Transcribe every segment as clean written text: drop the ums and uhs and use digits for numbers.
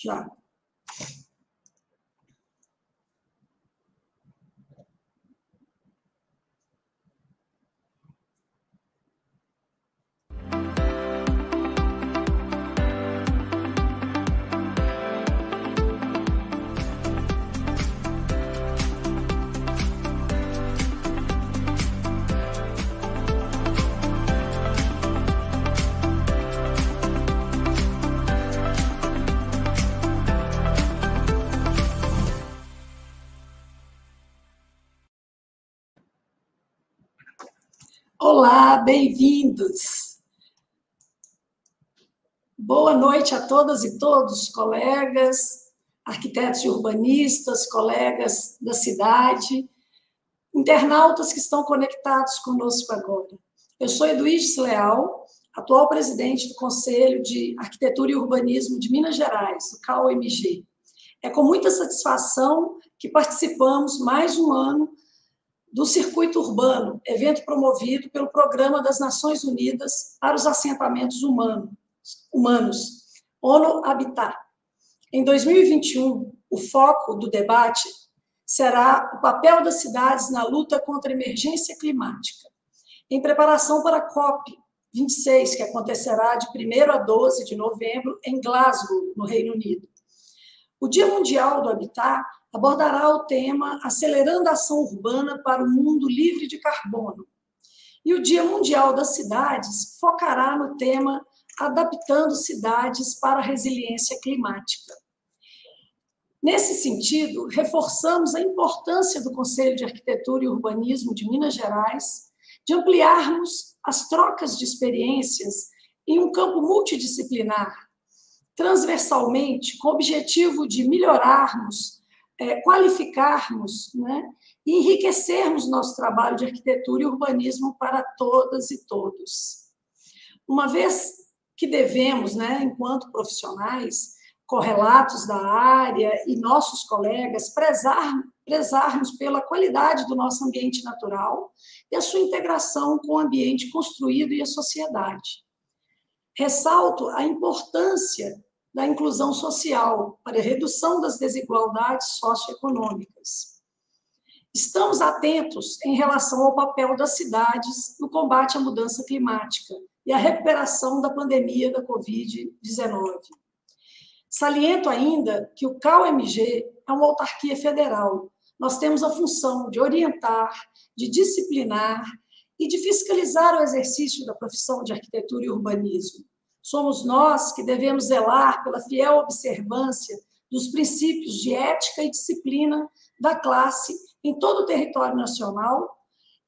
Já. Olá, bem-vindos. Boa noite a todas e todos, colegas, arquitetos e urbanistas, colegas da cidade, internautas que estão conectados conosco agora. Eu sou Eduídes Leal, atual presidente do Conselho de Arquitetura e Urbanismo de Minas Gerais, o CAU-MG. É com muita satisfação que participamos mais um ano do Circuito Urbano, evento promovido pelo Programa das Nações Unidas para os Assentamentos Humanos, ONU Habitat. Em 2021, o foco do debate será o papel das cidades na luta contra a emergência climática, em preparação para a COP26, que acontecerá de 1º a 12 de novembro em Glasgow, no Reino Unido. O Dia Mundial do Habitat abordará o tema Acelerando a Ação Urbana para o Mundo Livre de Carbono. E o Dia Mundial das Cidades focará no tema Adaptando Cidades para a Resiliência Climática. Nesse sentido, reforçamos a importância do Conselho de Arquitetura e Urbanismo de Minas Gerais de ampliarmos as trocas de experiências em um campo multidisciplinar, transversalmente, com o objetivo de melhorarmos, qualificarmos, né, e enriquecermos nosso trabalho de arquitetura e urbanismo para todas e todos. Uma vez que devemos, né, enquanto profissionais, correlatos da área e nossos colegas, prezarmos pela qualidade do nosso ambiente natural e a sua integração com o ambiente construído e a sociedade. Ressalto a importância da inclusão social para a redução das desigualdades socioeconômicas. Estamos atentos em relação ao papel das cidades no combate à mudança climática e à recuperação da pandemia da Covid-19. Saliento ainda que o CAU-MG é uma autarquia federal. Nós temos a função de orientar, de disciplinar e de fiscalizar o exercício da profissão de arquitetura e urbanismo. Somos nós que devemos zelar pela fiel observância dos princípios de ética e disciplina da classe em todo o território nacional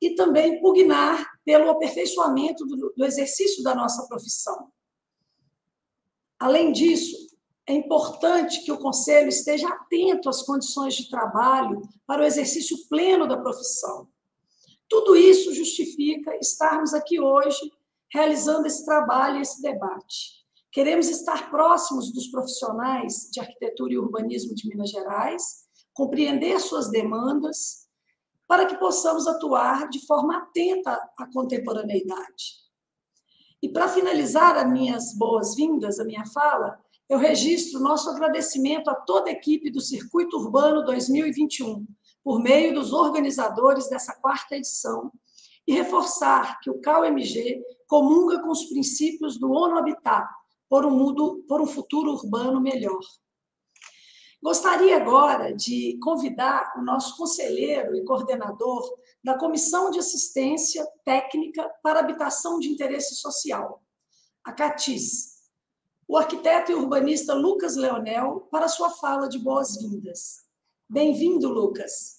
e também pugnar pelo aperfeiçoamento do exercício da nossa profissão. Além disso, é importante que o Conselho esteja atento às condições de trabalho para o exercício pleno da profissão. Tudo isso justifica estarmos aqui hoje realizando esse trabalho e esse debate. Queremos estar próximos dos profissionais de arquitetura e urbanismo de Minas Gerais, compreender suas demandas, para que possamos atuar de forma atenta à contemporaneidade. E para finalizar as minhas boas-vindas, a minha fala, eu registro nosso agradecimento a toda a equipe do Circuito Urbano 2021, por meio dos organizadores dessa 4ª edição, e reforçar que o CAU-MG comunga com os princípios do ONU Habitat por um futuro urbano melhor. Gostaria agora de convidar o nosso conselheiro e coordenador da Comissão de Assistência Técnica para Habitação de Interesse Social, a CATIS, o arquiteto e urbanista Lucas Leonel, para sua fala de boas-vindas. Bem-vindo, Lucas.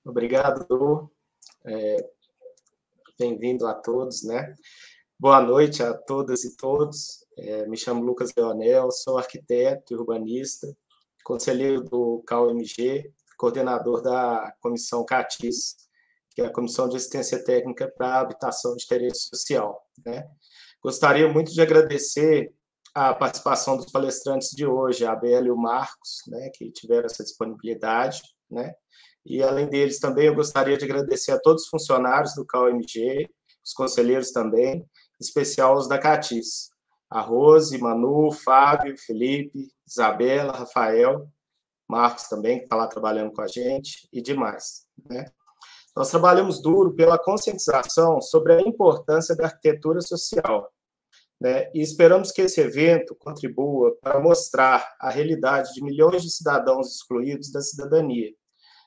Obrigado, bem-vindo a todos, né? Boa noite a todas e todos. Me chamo Lucas Leonel, sou arquiteto e urbanista, conselheiro do CAU-MG, coordenador da Comissão CATIS, que é a Comissão de Assistência Técnica para a Habitação de Interesse Social, né? Gostaria muito de agradecer a participação dos palestrantes de hoje, a Bela e o Marcos, né, que tiveram essa disponibilidade, né? E, além deles, também eu gostaria de agradecer a todos os funcionários do CAU-MG, os conselheiros também, em especial os da CATIS. a Rose, Manu, Fábio, Felipe, Isabela, Rafael, Marcos também, que está lá trabalhando com a gente, e demais, né? Nós trabalhamos duro pela conscientização sobre a importância da arquitetura social, né? E esperamos que esse evento contribua para mostrar a realidade de milhões de cidadãos excluídos da cidadania,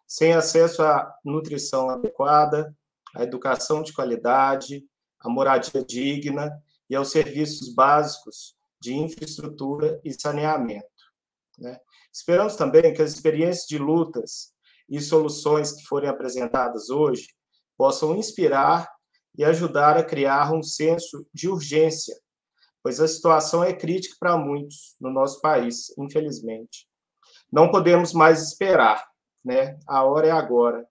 sem acesso à nutrição adequada, à educação de qualidade, à moradia digna e aos serviços básicos de infraestrutura e saneamento, né? Esperamos também que as experiências de lutas e soluções que forem apresentadas hoje possam inspirar e ajudar a criar um senso de urgência, pois a situação é crítica para muitos no nosso país, infelizmente. Não podemos mais esperar, né? A hora é agora.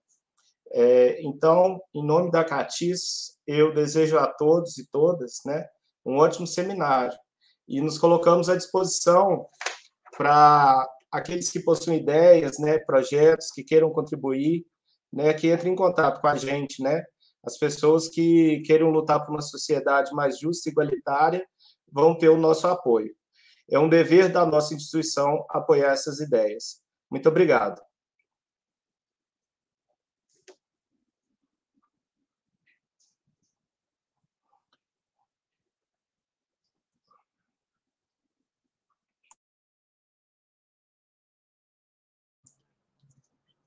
Então, em nome da CATIS, eu desejo a todos e todas, né, um ótimo seminário, e nos colocamos à disposição para aqueles que possuem ideias, né, projetos, que queiram contribuir, né, que entrem em contato com a gente, né? As pessoas que queiram lutar por uma sociedade mais justa e igualitária vão ter o nosso apoio. É um dever da nossa instituição apoiar essas ideias. Muito obrigado.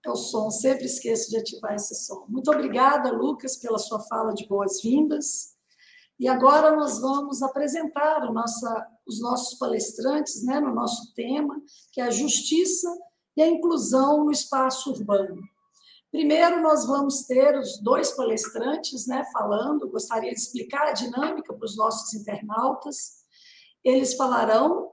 É o som, sempre esqueço de ativar esse som. Muito obrigada, Lucas, pela sua fala de boas-vindas. E agora nós vamos apresentar os nossos palestrantes, né, no nosso tema, que é a justiça e a inclusão no espaço urbano. Primeiro, nós vamos ter os dois palestrantes, né, falando. Gostaria de explicar a dinâmica para os nossos internautas. Eles falarão,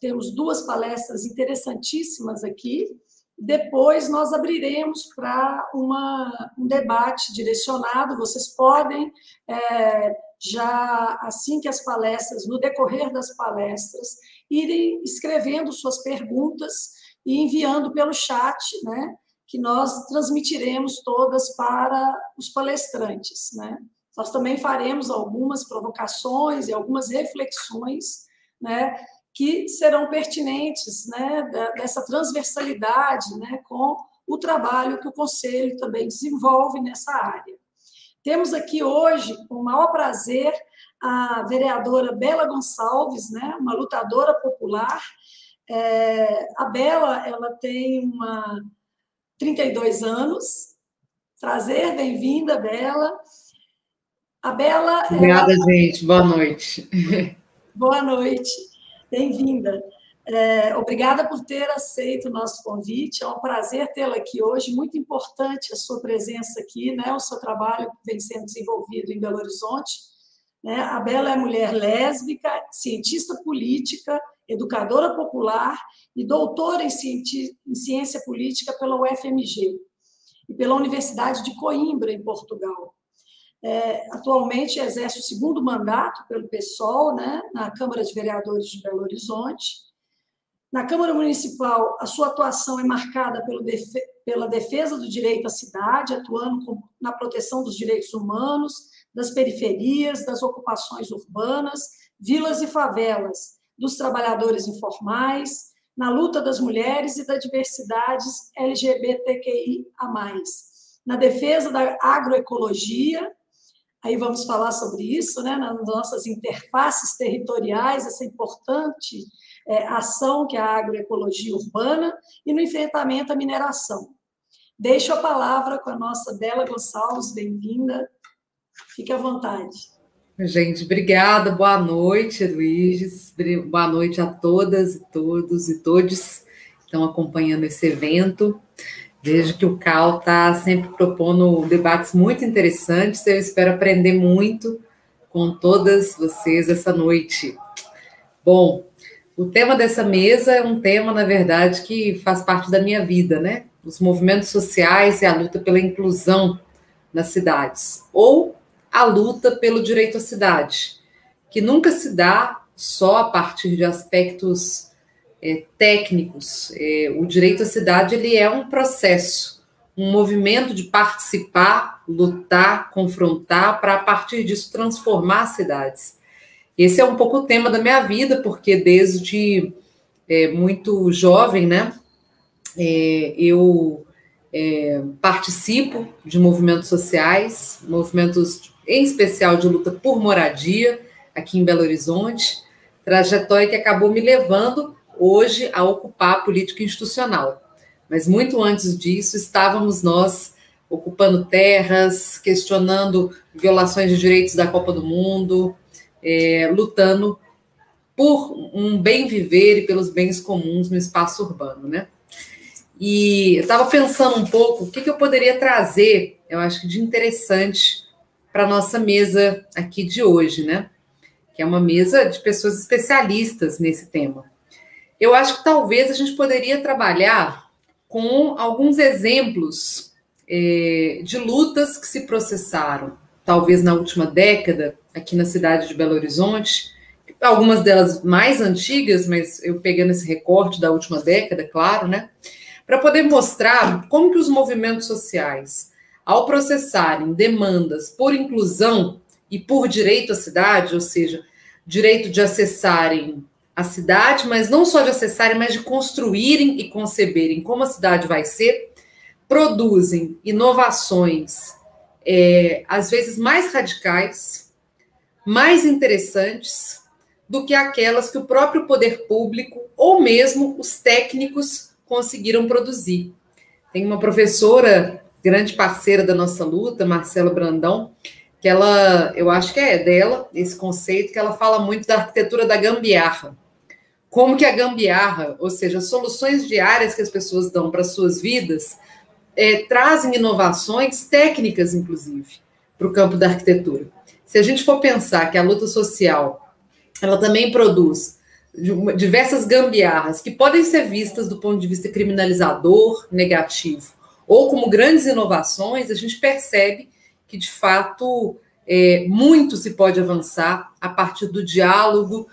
temos duas palestras interessantíssimas aqui. Depois nós abriremos para um debate direcionado. Vocês podem, já assim que as palestras, no decorrer das palestras, irem escrevendo suas perguntas e enviando pelo chat, né, que nós transmitiremos todas para os palestrantes, né? Nós também faremos algumas provocações e algumas reflexões, né, que serão pertinentes, né, dessa transversalidade, né, com o trabalho que o Conselho também desenvolve nessa área. Temos aqui hoje, com o maior prazer, a vereadora Bela Gonçalves, né, uma lutadora popular. A Bela, ela tem 32 anos. Prazer, bem-vinda, Bela. A Bela... Obrigada, gente. Boa noite. Boa noite. Bem-vinda. Obrigada por ter aceito o nosso convite. É um prazer tê-la aqui hoje. Muito importante a sua presença aqui, né? O seu trabalho vem sendo desenvolvido em Belo Horizonte, né? A Bela é mulher lésbica, cientista política, educadora popular e doutora em ciência política pela UFMG e pela Universidade de Coimbra, em Portugal. Atualmente exerce o segundo mandato pelo PSOL, né, na Câmara de Vereadores de Belo Horizonte. Na Câmara Municipal, a sua atuação é marcada pela defesa do direito à cidade, atuando na proteção dos direitos humanos, das periferias, das ocupações urbanas, vilas e favelas, dos trabalhadores informais, na luta das mulheres e das diversidades LGBTQIA+, na defesa da agroecologia. Aí vamos falar sobre isso, né, nas nossas interfaces territoriais, essa importante ação que é a agroecologia urbana, e no enfrentamento à mineração. Deixo a palavra com a nossa Bela Gonçalves, bem-vinda, fique à vontade. Gente, obrigada, boa noite, Luiz, boa noite a todas e todos e todes que estão acompanhando esse evento. Vejo que o CAL está sempre propondo debates muito interessantes. Eu espero aprender muito com todas vocês essa noite. Bom, o tema dessa mesa é um tema, na verdade, que faz parte da minha vida, né? Os movimentos sociais e a luta pela inclusão nas cidades, ou a luta pelo direito à cidade, que nunca se dá só a partir de aspectos técnicos. O direito à cidade ele é um processo, um movimento de participar, lutar, confrontar, para a partir disso transformar as cidades. Esse é um pouco o tema da minha vida, porque desde muito jovem, né, eu participo de movimentos sociais, movimentos em especial de luta por moradia, aqui em Belo Horizonte, trajetória que acabou me levando hoje a ocupar a política institucional. Mas muito antes disso, estávamos nós ocupando terras, questionando violações de direitos da Copa do Mundo, lutando por um bem viver e pelos bens comuns no espaço urbano, né? E eu estava pensando um pouco o que eu poderia trazer, eu acho que de interessante para a nossa mesa aqui de hoje, né? Que é uma mesa de pessoas especialistas nesse tema. Eu acho que talvez a gente poderia trabalhar com alguns exemplos de lutas que se processaram, talvez na última década, aqui na cidade de Belo Horizonte, algumas delas mais antigas, mas eu pegando esse recorte da última década, claro, né? Para poder mostrar como que os movimentos sociais, ao processarem demandas por inclusão e por direito à cidade, ou seja, direito de acessarem a cidade, mas não só de acessarem, mas de construírem e conceberem como a cidade vai ser, produzem inovações, às vezes mais radicais, mais interessantes do que aquelas que o próprio poder público ou mesmo os técnicos conseguiram produzir. Tem uma professora, grande parceira da nossa luta, Marcela Brandão, que eu acho que é dela, esse conceito, que ela fala muito da arquitetura da gambiarra. Como que a gambiarra, ou seja, soluções diárias que as pessoas dão para as suas vidas, trazem inovações técnicas, inclusive, para o campo da arquitetura. Se a gente for pensar que a luta social, ela também produz diversas gambiarras que podem ser vistas do ponto de vista criminalizador, negativo, ou como grandes inovações, a gente percebe que, de fato, muito se pode avançar a partir do diálogo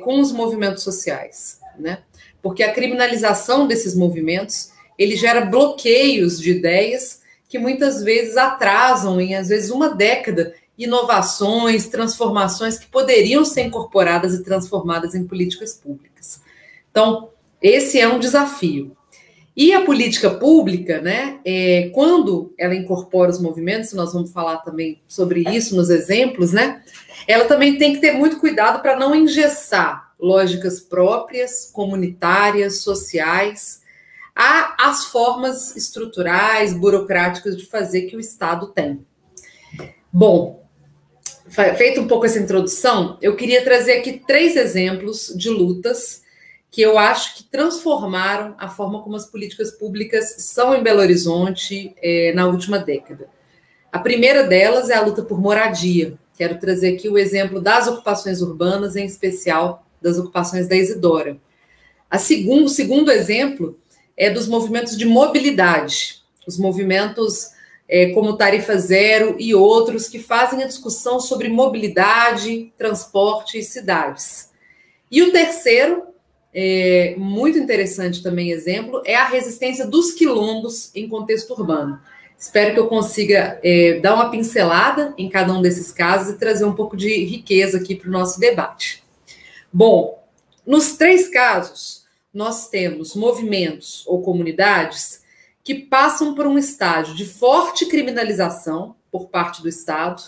com os movimentos sociais, né? Porque a criminalização desses movimentos, ele gera bloqueios de ideias que muitas vezes atrasam, em às vezes uma década, inovações, transformações que poderiam ser incorporadas e transformadas em políticas públicas. Então, esse é um desafio. E a política pública, né, quando ela incorpora os movimentos, nós vamos falar também sobre isso nos exemplos, né, ela também tem que ter muito cuidado para não engessar lógicas próprias, comunitárias, sociais, às formas estruturais, burocráticas de fazer que o Estado tem. Bom, feito um pouco essa introdução, eu queria trazer aqui 3 exemplos de lutas que eu acho que transformaram a forma como as políticas públicas são em Belo Horizonte na última década. A primeira delas é a luta por moradia. Quero trazer aqui o exemplo das ocupações urbanas, em especial das ocupações da Isidora. O segundo exemplo é dos movimentos de mobilidade, os movimentos como Tarifa Zero e outros que fazem a discussão sobre mobilidade, transporte e cidades. E o terceiro, muito interessante também exemplo, é a resistência dos quilombos em contexto urbano. Espero que eu consiga dar uma pincelada em cada um desses casos e trazer um pouco de riqueza aqui para o nosso debate. Bom, nos 3 casos, nós temos movimentos ou comunidades que passam por um estágio de forte criminalização por parte do Estado,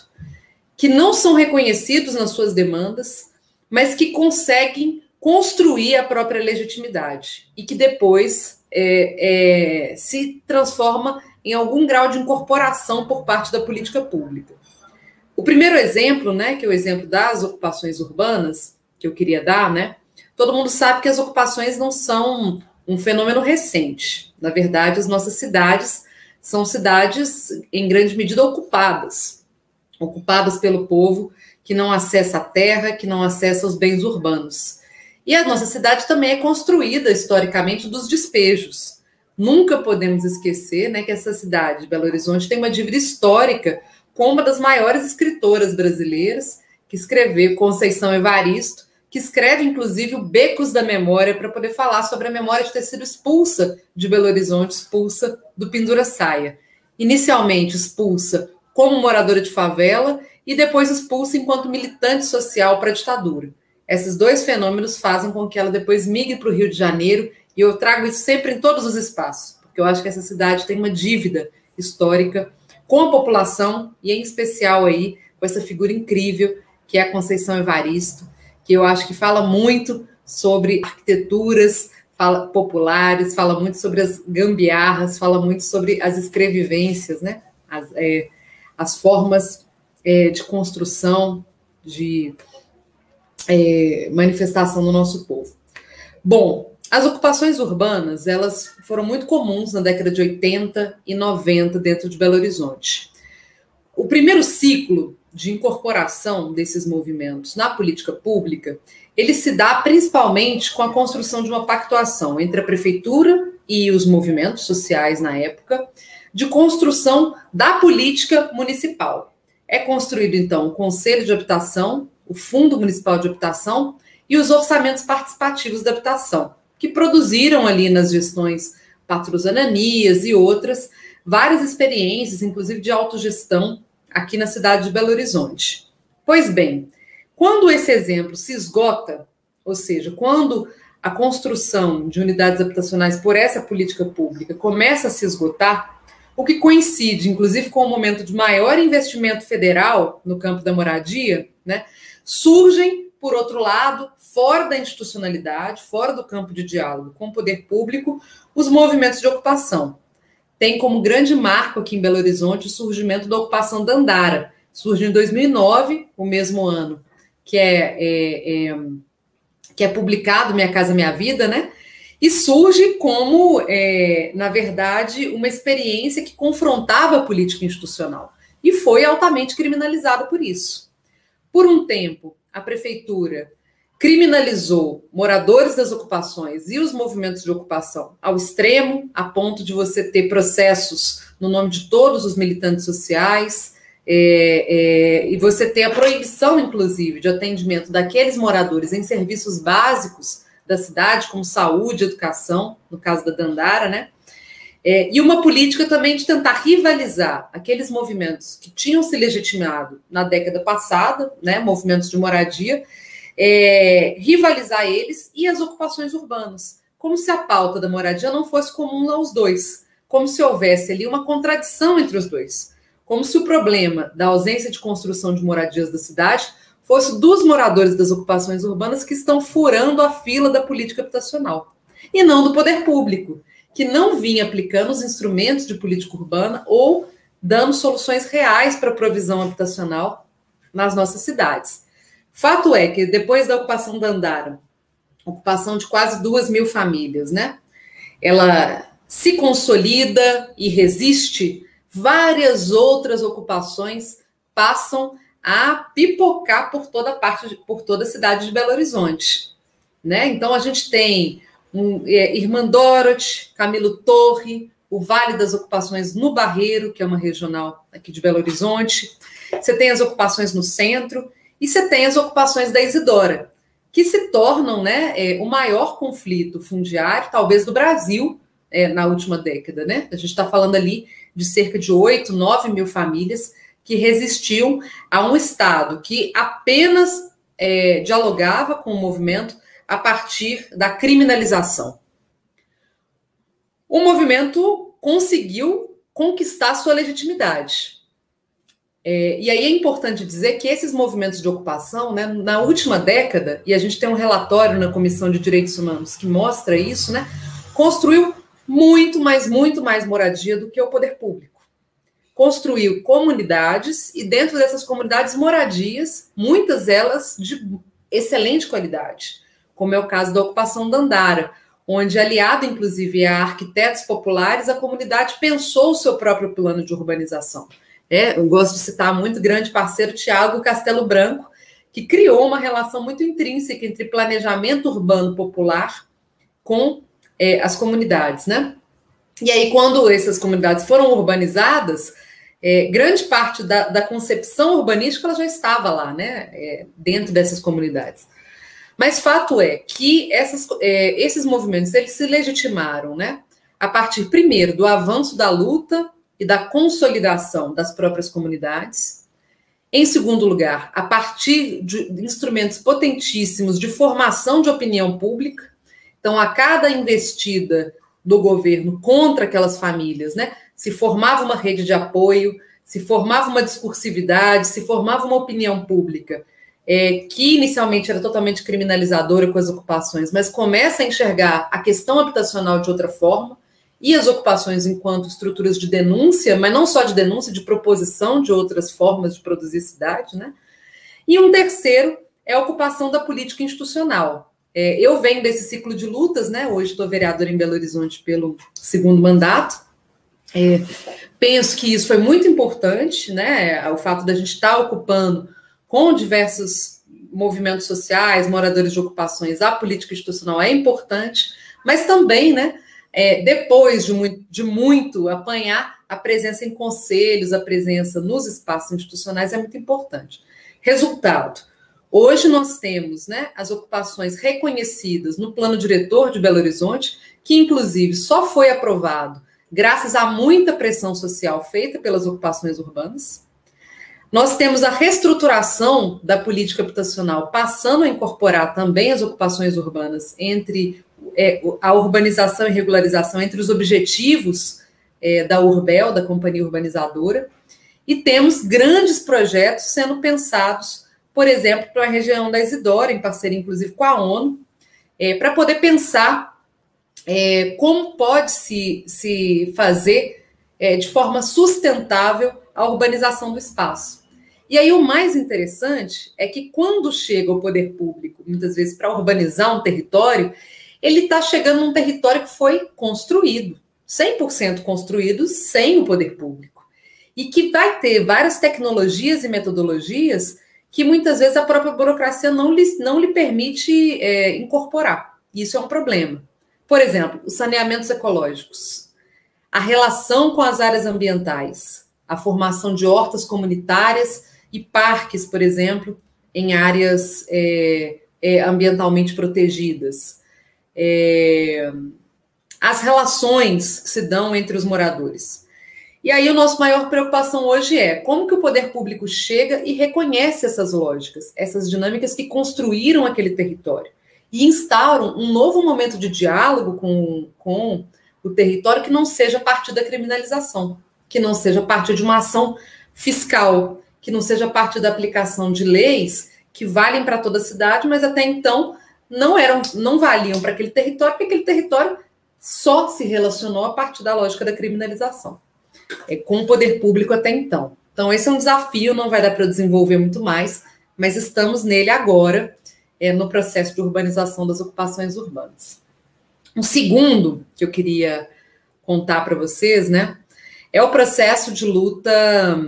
que não são reconhecidos nas suas demandas, mas que conseguem construir a própria legitimidade e que depois se transforma em algum grau de incorporação por parte da política pública. O primeiro exemplo, né, que é o exemplo das ocupações urbanas, que eu queria dar, né, todo mundo sabe que as ocupações não são um fenômeno recente. Na verdade, as nossas cidades são cidades, em grande medida, ocupadas pelo povo que não acessa a terra, que não acessa os bens urbanos. E a nossa cidade também é construída, historicamente, dos despejos. Nunca podemos esquecer, né, que essa cidade, Belo Horizonte, tem uma dívida histórica com uma das maiores escritoras brasileiras, que escreveu, Conceição Evaristo, que escreve, inclusive, o Becos da Memória, para poder falar sobre a memória de ter sido expulsa de Belo Horizonte, expulsa do Pendura-Saia. Inicialmente expulsa como moradora de favela e depois expulsa enquanto militante social para a ditadura. Esses dois fenômenos fazem com que ela depois migre para o Rio de Janeiro, e eu trago isso sempre em todos os espaços, porque eu acho que essa cidade tem uma dívida histórica com a população, e em especial aí com essa figura incrível que é a Conceição Evaristo, que eu acho que fala muito sobre arquiteturas populares, fala muito sobre as gambiarras, fala muito sobre as escrevivências, né? As formas de construção, de manifestação do nosso povo. Bom, as ocupações urbanas, elas foram muito comuns na década de 80 e 90 dentro de Belo Horizonte. O primeiro ciclo de incorporação desses movimentos na política pública, ele se dá principalmente com a construção de uma pactuação entre a prefeitura e os movimentos sociais na época, de construção da política municipal. É construído, então, o Conselho de Habitação, o Fundo Municipal de Habitação e os orçamentos participativos da habitação, que produziram ali nas gestões Patrus Ananias e outras, várias experiências, inclusive de autogestão, aqui na cidade de Belo Horizonte. Pois bem, quando esse exemplo se esgota, ou seja, quando a construção de unidades habitacionais por essa política pública começa a se esgotar, o que coincide, inclusive, com o momento de maior investimento federal no campo da moradia, né, surgem, por outro lado, fora da institucionalidade, fora do campo de diálogo com o poder público, os movimentos de ocupação. Tem como grande marco aqui em Belo Horizonte o surgimento da ocupação Dandara. Surge em 2009, o mesmo ano que é publicado Minha Casa Minha Vida, né? E surge como, na verdade, uma experiência que confrontava a política institucional e foi altamente criminalizada por isso. Por um tempo, a prefeitura criminalizou moradores das ocupações e os movimentos de ocupação ao extremo, a ponto de você ter processos no nome de todos os militantes sociais, e você ter a proibição, inclusive, de atendimento daqueles moradores em serviços básicos da cidade, como saúde, educação, no caso da Dandara, né? E uma política também de tentar rivalizar aqueles movimentos que tinham se legitimado na década passada, né, movimentos de moradia, rivalizar eles e as ocupações urbanas, como se a pauta da moradia não fosse comum aos dois, como se houvesse ali uma contradição entre os dois, como se o problema da ausência de construção de moradias da cidade fosse dos moradores das ocupações urbanas que estão furando a fila da política habitacional, e não do poder público, que não vinha aplicando os instrumentos de política urbana ou dando soluções reais para a provisão habitacional nas nossas cidades. Fato é que depois da ocupação da Dandara, ocupação de quase 2.000 famílias, né? Ela se consolida e resiste, várias outras ocupações passam a pipocar por toda parte, por toda a cidade de Belo Horizonte, né? Então a gente tem Irmã Dorothy, Camilo Torre, o Vale das Ocupações no Barreiro, que é uma regional aqui de Belo Horizonte. Você tem as ocupações no centro e você tem as ocupações da Isidora, que se tornam, né, o maior conflito fundiário, talvez, do Brasil na última década, né? A gente está falando ali de cerca de 8, 9 mil famílias que resistiam a um Estado que apenas dialogava com o movimento a partir da criminalização. O movimento conseguiu conquistar sua legitimidade. E aí é importante dizer que esses movimentos de ocupação, né, na última década, e a gente tem um relatório na Comissão de Direitos Humanos que mostra isso, né, construiu muito mais moradia do que o poder público. Construiu comunidades e dentro dessas comunidades moradias, muitas delas de excelente qualidade, como é o caso da ocupação Dandara, onde, aliado, inclusive, a arquitetos populares, a comunidade pensou o seu próprio plano de urbanização. Eu gosto de citar muito grande parceiro Tiago Castelo Branco, que criou uma relação muito intrínseca entre planejamento urbano popular com as comunidades, né? E aí, quando essas comunidades foram urbanizadas, grande parte da concepção urbanística ela já estava lá, né? Dentro dessas comunidades. Mas fato é que esses movimentos eles se legitimaram, né, a partir, primeiro, do avanço da luta e da consolidação das próprias comunidades. Em segundo lugar, a partir de instrumentos potentíssimos de formação de opinião pública. Então, a cada investida do governo contra aquelas famílias, né, se formava uma rede de apoio, se formava uma discursividade, se formava uma opinião pública que inicialmente era totalmente criminalizadora com as ocupações, mas começa a enxergar a questão habitacional de outra forma, e as ocupações enquanto estruturas de denúncia, mas não só de denúncia, de proposição de outras formas de produzir cidade, né? E um terceiro é a ocupação da política institucional. Eu venho desse ciclo de lutas, né? Hoje estou vereadora em Belo Horizonte pelo 2º mandato. Penso que isso foi muito importante, né? O fato da gente estar ocupando com diversos movimentos sociais, moradores de ocupações, a política institucional é importante, mas também, né? Depois de muito apanhar, a presença em conselhos, a presença nos espaços institucionais é muito importante. Resultado, hoje nós temos, né, as ocupações reconhecidas no plano diretor de Belo Horizonte, que inclusive só foi aprovado graças a muita pressão social feita pelas ocupações urbanas. Nós temos a reestruturação da política habitacional, passando a incorporar também as ocupações urbanas entre a urbanização e regularização entre os objetivos da Urbel, da Companhia Urbanizadora, e temos grandes projetos sendo pensados, por exemplo, para a região da Isidora, em parceria inclusive com a ONU, para poder pensar como pode se fazer de forma sustentável a urbanização do espaço. E aí o mais interessante é que quando chega o poder público, muitas vezes para urbanizar um território, ele está chegando num território que foi construído, 100% construído sem o poder público. E que vai ter várias tecnologias e metodologias que muitas vezes a própria burocracia não lhe permite incorporar. Isso é um problema. Por exemplo, os saneamentos ecológicos, a relação com as áreas ambientais, a formação de hortas comunitárias e parques, por exemplo, em áreas ambientalmente protegidas. As relações que se dão entre os moradores. E aí a nossa maior preocupação hoje é como que o poder público chega e reconhece essas lógicas, essas dinâmicas que construíram aquele território e instauram um novo momento de diálogo com o território que não seja a partir da criminalização, que não seja a partir de uma ação fiscal, que não seja a partir da aplicação de leis que valem para toda a cidade, mas até então não valiam para aquele território, porque aquele território só se relacionou a partir da lógica da criminalização, com o poder público até então. Então, esse é um desafio, não vai dar para desenvolver muito mais, mas estamos nele agora, no processo de urbanização das ocupações urbanas. Um segundo que eu queria contar para vocês, né, é o processo de luta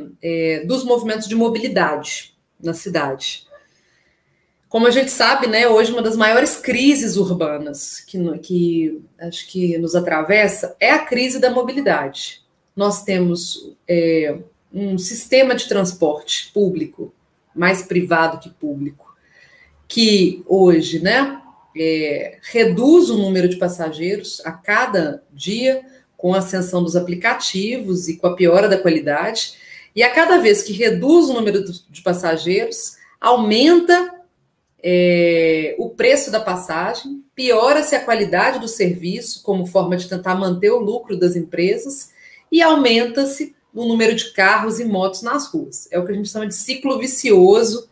dos movimentos de mobilidade na cidade. Como a gente sabe, né, hoje uma das maiores crises urbanas que acho que nos atravessa é a crise da mobilidade. Nós temos um sistema de transporte público, mais privado que público, que hoje, né, reduz o número de passageiros a cada dia com a ascensão dos aplicativos e com a piora da qualidade, e a cada vez que reduz o número de passageiros, aumenta o preço da passagem, piora-se a qualidade do serviço como forma de tentar manter o lucro das empresas e aumenta-se o número de carros e motos nas ruas. É o que a gente chama de ciclo vicioso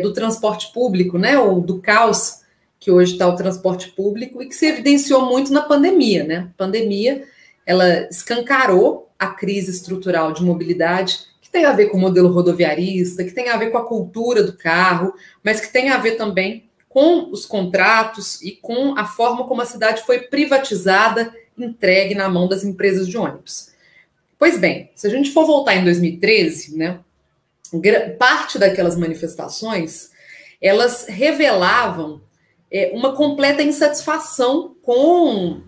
do transporte público, né? Ou do caos que hoje está o transporte público e que se evidenciou muito na pandemia, né? A pandemia, ela escancarou a crise estrutural de mobilidade que tem a ver com o modelo rodoviarista, que tem a ver com a cultura do carro, mas que tem a ver também com os contratos e com a forma como a cidade foi privatizada, entregue na mão das empresas de ônibus. Pois bem, se a gente for voltar em 2013, né, parte daquelas manifestações, elas revelavam uma completa insatisfação com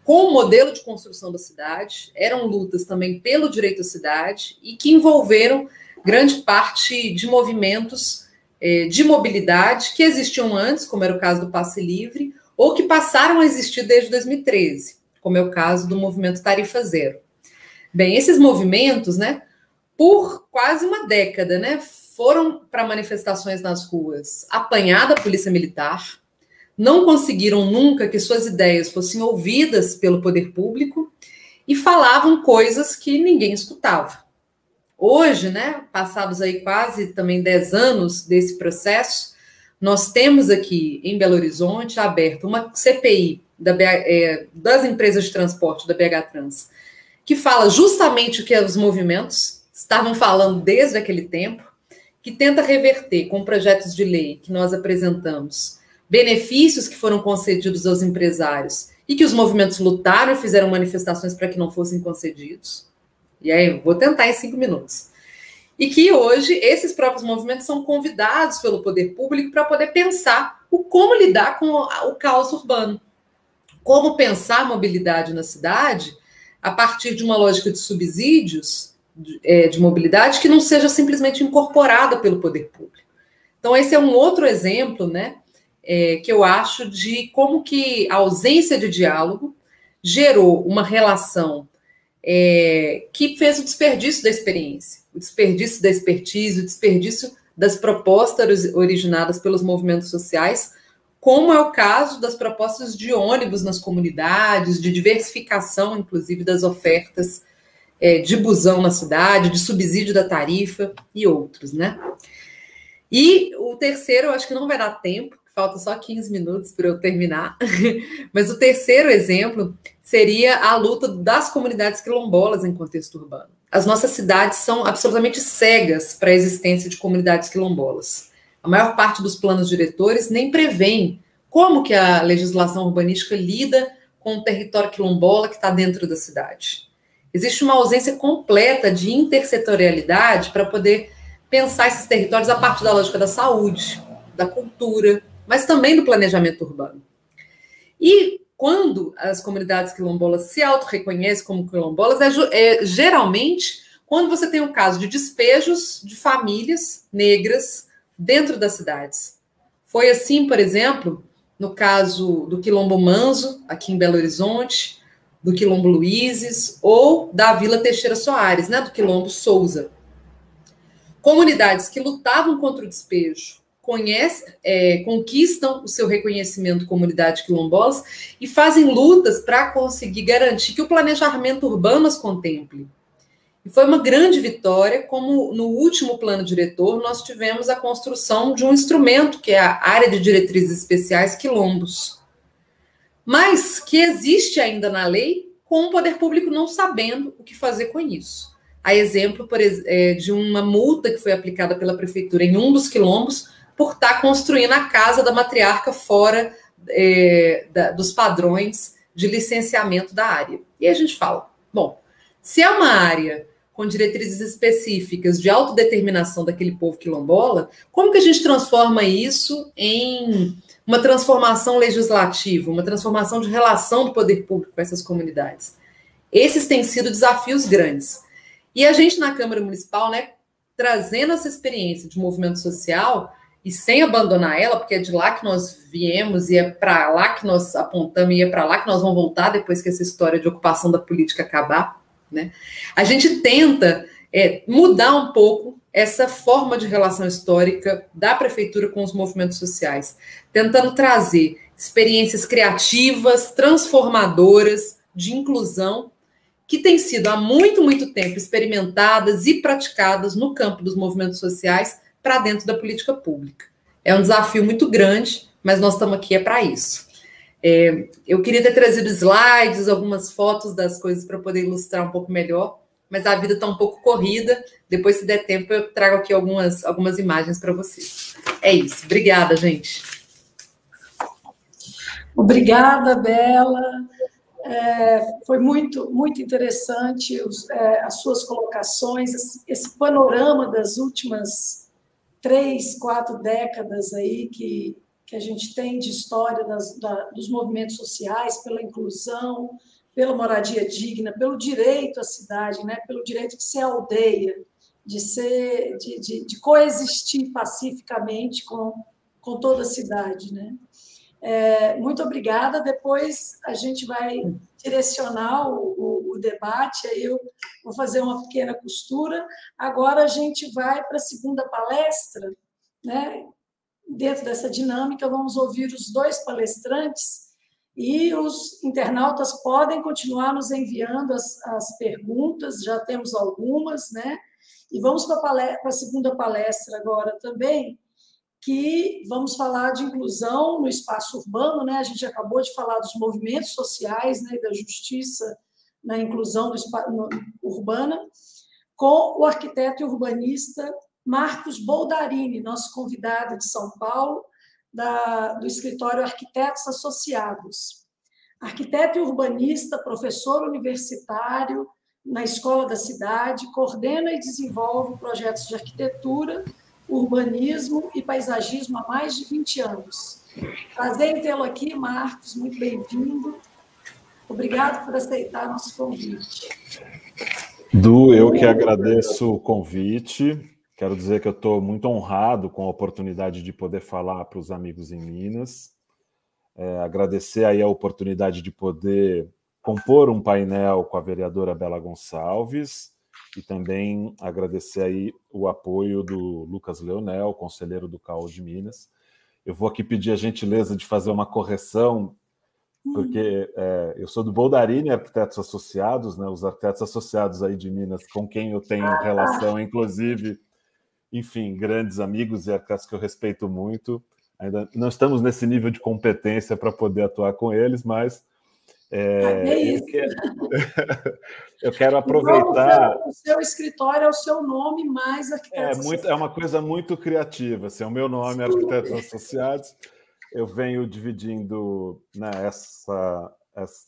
o modelo de construção da cidade, eram lutas também pelo direito à cidade e que envolveram grande parte de movimentos de mobilidade que existiam antes, como era o caso do Passe Livre, ou que passaram a existir desde 2013, como é o caso do movimento Tarifa Zero. Bem, esses movimentos, né, por quase uma década, né, foram para manifestações nas ruas, apanhada a polícia militar, não conseguiram nunca que suas ideias fossem ouvidas pelo poder público e falavam coisas que ninguém escutava. Hoje, né, passados aí quase também 10 anos desse processo, nós temos aqui em Belo Horizonte aberto uma CPI das empresas de transporte da BH Trans, que fala justamente o que os movimentos estavam falando desde aquele tempo, que tenta reverter com projetos de lei que nós apresentamos, benefícios que foram concedidos aos empresários e que os movimentos lutaram e fizeram manifestações para que não fossem concedidos. E aí, vou tentar em 5 minutos. E que hoje esses próprios movimentos são convidados pelo poder público para poder pensar como lidar com o caos urbano. Como pensar a mobilidade na cidade a partir de uma lógica de subsídios de mobilidade que não seja simplesmente incorporada pelo poder público. Então, esse é um outro exemplo, né, que eu acho de como que a ausência de diálogo gerou uma relação que fez o desperdício da experiência, o desperdício da expertise, o desperdício das propostas originadas pelos movimentos sociais, como é o caso das propostas de ônibus nas comunidades, de diversificação, inclusive, das ofertas de busão na cidade, de subsídio da tarifa e outros, né? E o terceiro, eu acho que não vai dar tempo, falta só 15 minutos para eu terminar, mas o terceiro exemplo seria a luta das comunidades quilombolas em contexto urbano. As nossas cidades são absolutamente cegas para a existência de comunidades quilombolas. A maior parte dos planos diretores nem prevêem como que a legislação urbanística lida com o território quilombola que está dentro da cidade. Existe uma ausência completa de intersetorialidade para poder pensar esses territórios a partir da lógica da saúde, da cultura, mas também do planejamento urbano. E quando as comunidades quilombolas se autorreconhecem como quilombolas, geralmente quando você tem um caso de despejos de famílias negras dentro das cidades. Foi assim, por exemplo, no caso do Quilombo Manzo, aqui em Belo Horizonte, do Quilombo Luizes, ou da Vila Teixeira Soares, né, do Quilombo Souza. Comunidades que lutavam contra o despejo, conquistam o seu reconhecimento comunidade quilombolas e fazem lutas para conseguir garantir que o planejamento urbano as contemple. E foi uma grande vitória, como no último plano diretor nós tivemos a construção de um instrumento, que é a Área de Diretrizes Especiais Quilombos, mas que existe ainda na lei, com o poder público não sabendo o que fazer com isso. A exemplo de uma multa que foi aplicada pela prefeitura em um dos quilombos por estar construindo a casa da matriarca fora dos padrões de licenciamento da área. E a gente fala, bom, se é uma área com diretrizes específicas de autodeterminação daquele povo quilombola, como que a gente transforma isso em uma transformação legislativa, uma transformação de relação do poder público com essas comunidades? Esses têm sido desafios grandes. E a gente na Câmara Municipal, né, trazendo essa experiência de movimento social e sem abandonar ela, porque é de lá que nós viemos e é para lá que nós apontamos e é para lá que nós vamos voltar depois que essa história de ocupação da política acabar, né? A gente tenta mudar um pouco essa forma de relação histórica da prefeitura com os movimentos sociais, tentando trazer experiências criativas, transformadoras, de inclusão, que têm sido há muito, muito tempo experimentadas e praticadas no campo dos movimentos sociais para dentro da política pública. É um desafio muito grande, mas nós estamos aqui para isso. Eu queria ter trazido slides, algumas fotos das coisas para poder ilustrar um pouco melhor, mas a vida está um pouco corrida. Depois, se der tempo, eu trago aqui algumas imagens para vocês. É isso. Obrigada, gente. Obrigada, Bela. Foi muito, muito interessante as suas colocações, esse panorama das últimas 3, 4 décadas aí que a gente tem de história dos movimentos sociais, pela inclusão, pela moradia digna, pelo direito à cidade, né? Pelo direito de ser aldeia, de coexistir pacificamente com toda a cidade, né? Muito obrigada. Depois a gente vai direcionar o debate, aí eu vou fazer uma pequena costura. Agora a gente vai para a segunda palestra, né? Dentro dessa dinâmica, vamos ouvir os dois palestrantes e os internautas podem continuar nos enviando as perguntas, já temos algumas, né? E vamos para a segunda palestra agora também, que vamos falar de inclusão no espaço urbano, né? A gente acabou de falar dos movimentos sociais, né, da justiça na inclusão urbana, com o arquiteto e urbanista Marcos Boldarini, nosso convidado de São Paulo, do escritório Arquitetos Associados. Arquiteto e urbanista, professor universitário na Escola da Cidade, coordena e desenvolve projetos de arquitetura, urbanismo e paisagismo há mais de 20 anos. Prazer em tê-lo aqui, Marcos, muito bem-vindo. Obrigado por aceitar nosso convite. Du, eu que agradeço o convite. Quero dizer que eu estou muito honrado com a oportunidade de poder falar para os amigos em Minas. Agradecer aí a oportunidade de poder compor um painel com a vereadora Bela Gonçalves e também agradecer aí o apoio do Lucas Leonel, conselheiro do CAU de Minas. Eu vou aqui pedir a gentileza de fazer uma correção, porque eu sou do Boldarini Arquitetos Associados, né, os arquitetos associados aí de Minas, com quem eu tenho relação, inclusive, enfim, grandes amigos e arquitetos que eu respeito muito. Ainda não estamos nesse nível de competência para poder atuar com eles, mas eu quero aproveitar... Então, o seu escritório é o seu nome mais Arquitetos Associados. É uma coisa muito criativa. Assim, o meu nome é Arquitetos Associados. Eu venho dividindo, né,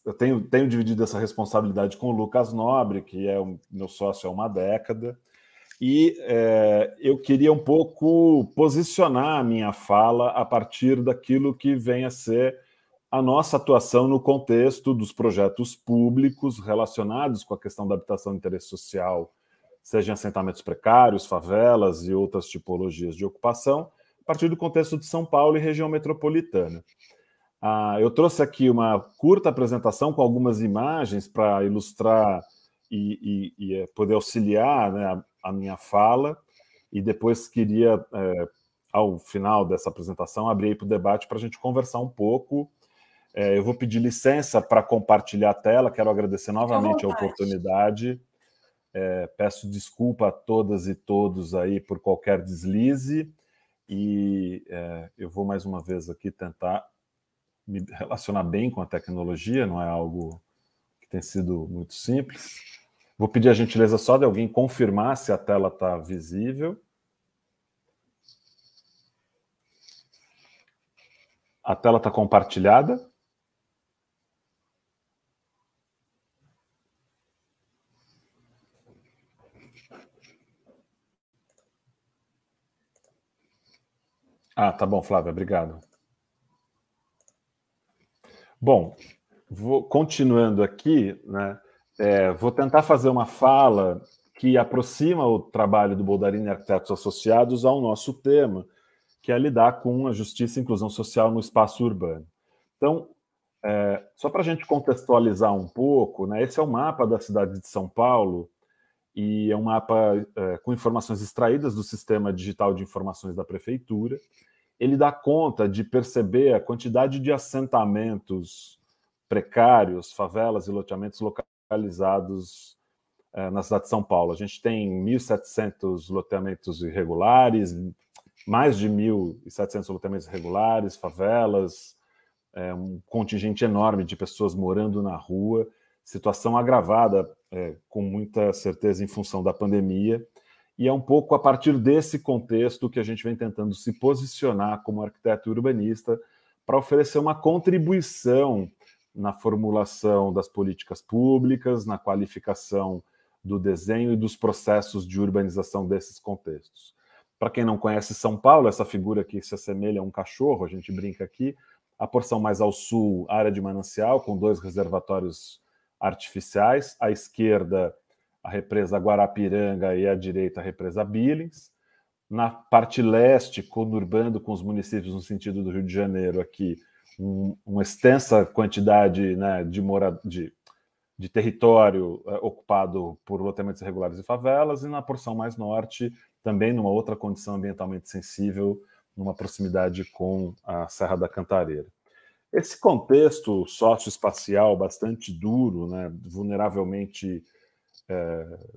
eu tenho dividido essa responsabilidade com o Lucas Nobre, que é o meu sócio há uma década, e eu queria um pouco posicionar a minha fala a partir daquilo que vem a ser a nossa atuação no contexto dos projetos públicos relacionados com a questão da habitação de interesse social, seja em assentamentos precários, favelas e outras tipologias de ocupação, a partir do contexto de São Paulo e região metropolitana. Eu trouxe aqui uma curta apresentação com algumas imagens para ilustrar e poder auxiliar, né, a minha fala, e depois queria, ao final dessa apresentação, abrir para o debate para a gente conversar um pouco. Eu vou pedir licença para compartilhar a tela, quero agradecer novamente a oportunidade. Peço desculpa a todas e todos aí por qualquer deslize, e eu vou mais uma vez aqui tentar me relacionar bem com a tecnologia, não é algo que tem sido muito simples. Vou pedir a gentileza só de alguém confirmar se a tela está visível. A tela está compartilhada? Tá bom, Flávia, obrigado. Bom, continuando aqui, né, vou tentar fazer uma fala que aproxima o trabalho do Boldarini Arquitetos Associados ao nosso tema, que é lidar com a justiça e inclusão social no espaço urbano. Então, só para a gente contextualizar um pouco, né, esse é o mapa da cidade de São Paulo, e é um mapa com informações extraídas do Sistema Digital de Informações da Prefeitura. Ele dá conta de perceber a quantidade de assentamentos precários, favelas e loteamentos localizados na cidade de São Paulo. A gente tem 1.700 loteamentos irregulares, mais de 1.700 loteamentos irregulares, favelas, um contingente enorme de pessoas morando na rua, situação agravada, com muita certeza, em função da pandemia. E é um pouco a partir desse contexto que a gente vem tentando se posicionar como arquiteto urbanista para oferecer uma contribuição na formulação das políticas públicas, na qualificação do desenho e dos processos de urbanização desses contextos. Para quem não conhece São Paulo, essa figura que se assemelha a um cachorro, a gente brinca aqui, a porção mais ao sul, área de manancial, com 2 reservatórios artificiais, à esquerda a represa Guarapiranga e à direita a represa Billings. Na parte leste, conurbando com os municípios no sentido do Rio de Janeiro, aqui, uma extensa quantidade, né, de território ocupado por loteamentos irregulares e favelas, e na porção mais norte, também numa outra condição ambientalmente sensível, numa proximidade com a Serra da Cantareira. Esse contexto socioespacial bastante duro, né, vulneravelmente,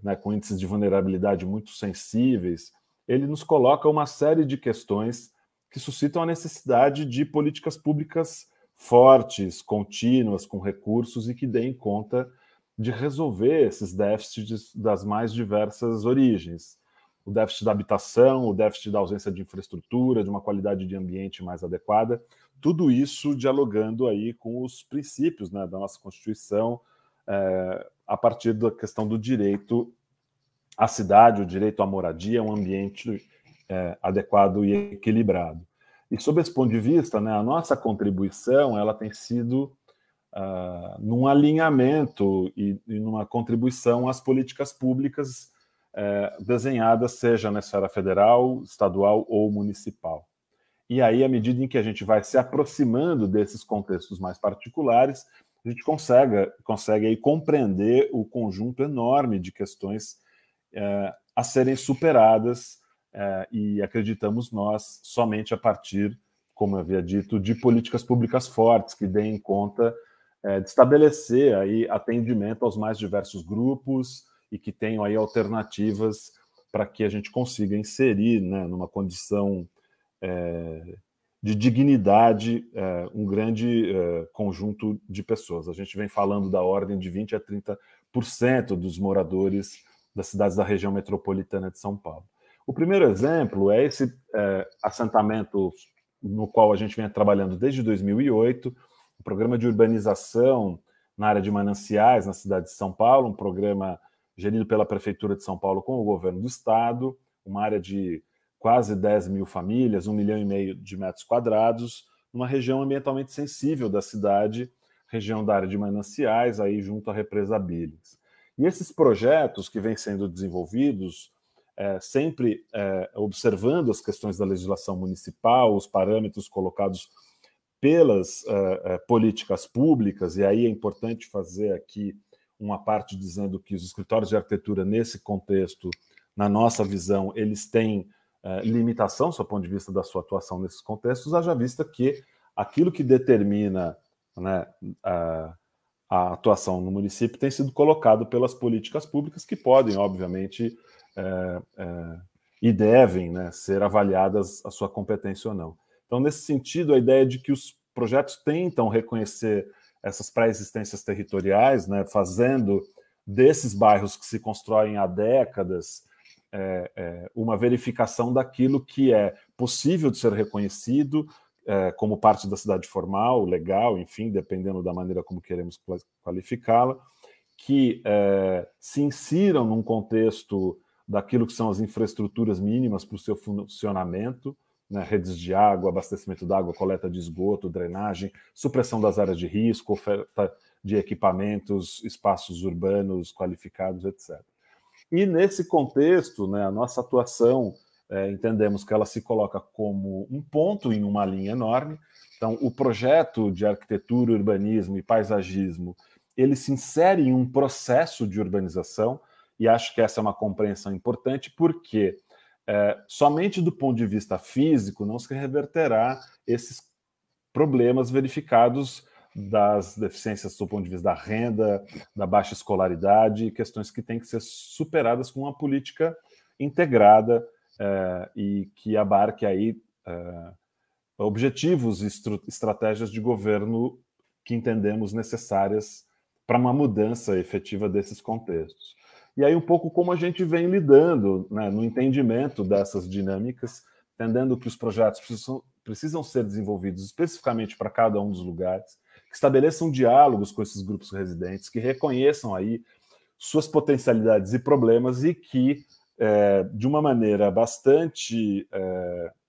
né, com índices de vulnerabilidade muito sensíveis, ele nos coloca uma série de questões que suscitam a necessidade de políticas públicas fortes, contínuas, com recursos e que deem conta de resolver esses déficits das mais diversas origens. O déficit da habitação, o déficit da ausência de infraestrutura, de uma qualidade de ambiente mais adequada, tudo isso dialogando aí com os princípios, né, da nossa Constituição, a partir da questão do direito à cidade, o direito à moradia, um ambiente adequado e equilibrado. E, sob esse ponto de vista, né, a nossa contribuição ela tem sido num alinhamento e numa contribuição às políticas públicas desenhadas, seja na esfera federal, estadual ou municipal. E aí, à medida em que a gente vai se aproximando desses contextos mais particulares, a gente consegue aí compreender o conjunto enorme de questões a serem superadas, e acreditamos nós somente a partir, como eu havia dito, de políticas públicas fortes que deem conta de estabelecer aí atendimento aos mais diversos grupos e que tenham aí alternativas para que a gente consiga inserir, né, numa condição de dignidade um grande conjunto de pessoas. A gente vem falando da ordem de 20% a 30% dos moradores das cidades da região metropolitana de São Paulo. O primeiro exemplo é esse assentamento no qual a gente vem trabalhando desde 2008, o programa de urbanização na área de mananciais na cidade de São Paulo, um programa gerido pela Prefeitura de São Paulo com o governo do Estado, uma área de quase 10 mil famílias, 1,5 milhão de metros quadrados, numa região ambientalmente sensível da cidade, região da área de mananciais, aí junto à represa Billings. E esses projetos que vêm sendo desenvolvidos, sempre observando as questões da legislação municipal, os parâmetros colocados pelas políticas públicas, e aí é importante fazer aqui uma parte dizendo que os escritórios de arquitetura, nesse contexto, na nossa visão, eles têm limitação, do ponto de vista da sua atuação nesses contextos, haja vista que aquilo que determina, né, a atuação no município tem sido colocado pelas políticas públicas que podem, obviamente, e devem, né, ser avaliadas a sua competência ou não. Então, nesse sentido, a ideia de que os projetos tentam reconhecer essas pré-existências territoriais, né, fazendo desses bairros que se constroem há décadas uma verificação daquilo que é possível de ser reconhecido como parte da cidade formal, legal, enfim, dependendo da maneira como queremos qualificá-la, que se insiram num contexto daquilo que são as infraestruturas mínimas para o seu funcionamento, né, redes de água, abastecimento d'água, coleta de esgoto, drenagem, supressão das áreas de risco, oferta de equipamentos, espaços urbanos qualificados, etc. E nesse contexto, né, a nossa atuação, entendemos que ela se coloca como um ponto em uma linha enorme. Então, o projeto de arquitetura, urbanismo e paisagismo, ele se insere em um processo de urbanização, e acho que essa é uma compreensão importante, porque somente do ponto de vista físico não se reverterá esses problemas verificados das deficiências do ponto de vista da renda, da baixa escolaridade, questões que têm que ser superadas com uma política integrada e que abarque aí objetivos e estratégias de governo que entendemos necessárias para uma mudança efetiva desses contextos. E aí um pouco como a gente vem lidando, né, no entendimento dessas dinâmicas, entendendo que os projetos precisam ser desenvolvidos especificamente para cada um dos lugares, que estabeleçam diálogos com esses grupos residentes, que reconheçam aí suas potencialidades e problemas e que, de uma maneira bastante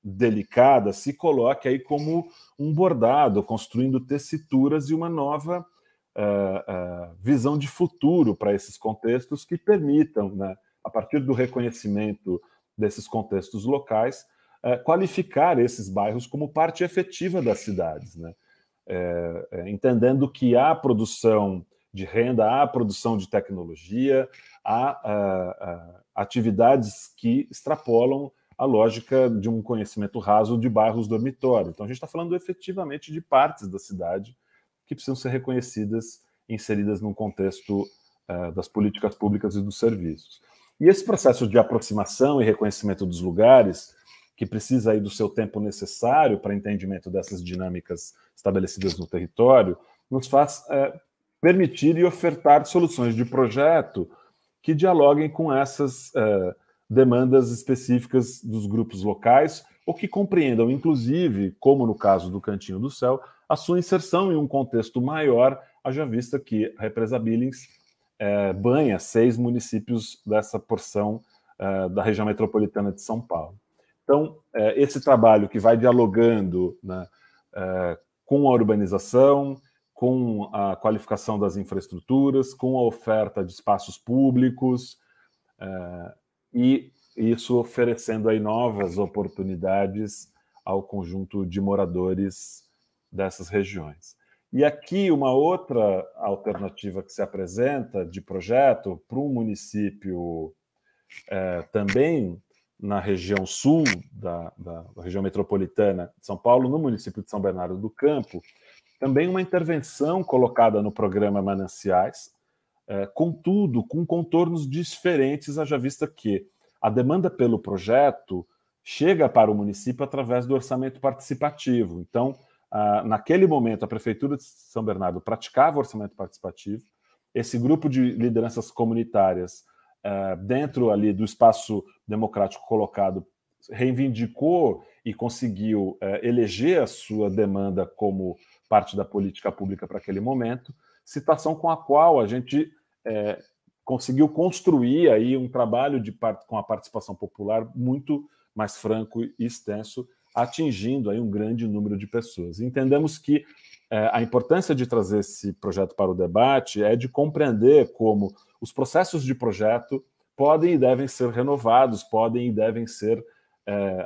delicada, se coloque aí como um bordado, construindo tessituras e uma nova visão de futuro para esses contextos que permitam, né, a partir do reconhecimento desses contextos locais, qualificar esses bairros como parte efetiva das cidades, né? entendendo que há produção de renda, há produção de tecnologia, há atividades que extrapolam a lógica de um conhecimento raso de bairros dormitório. Então, a gente está falando efetivamente de partes da cidade que precisam ser reconhecidas, inseridas num contexto das políticas públicas e dos serviços. E esse processo de aproximação e reconhecimento dos lugares, que precisa aí do seu tempo necessário para entendimento dessas dinâmicas estabelecidas no território, nos faz permitir e ofertar soluções de projeto que dialoguem com essas demandas específicas dos grupos locais ou que compreendam, inclusive, como no caso do Cantinho do Céu, a sua inserção em um contexto maior, haja vista que a Represa Billings banha 6 municípios dessa porção da região metropolitana de São Paulo. Então, esse trabalho que vai dialogando, né, com a urbanização, com a qualificação das infraestruturas, com a oferta de espaços públicos, e isso oferecendo aí novas oportunidades ao conjunto de moradores dessas regiões. E aqui uma outra alternativa que se apresenta de projeto para um município também na região sul da região metropolitana de São Paulo, no município de São Bernardo do Campo, também uma intervenção colocada no programa Mananciais, contudo, com contornos diferentes, haja vista que a demanda pelo projeto chega para o município através do orçamento participativo. Então, naquele momento, a Prefeitura de São Bernardo praticava orçamento participativo, esse grupo de lideranças comunitárias, dentro ali do espaço democrático colocado, reivindicou e conseguiu eleger a sua demanda como parte da política pública para aquele momento, situação com a qual a gente conseguiu construir aí um trabalho com a participação popular muito mais franco e extenso, atingindo aí um grande número de pessoas. Entendemos que a importância de trazer esse projeto para o debate é de compreender como os processos de projeto podem e devem ser renovados, podem e devem ser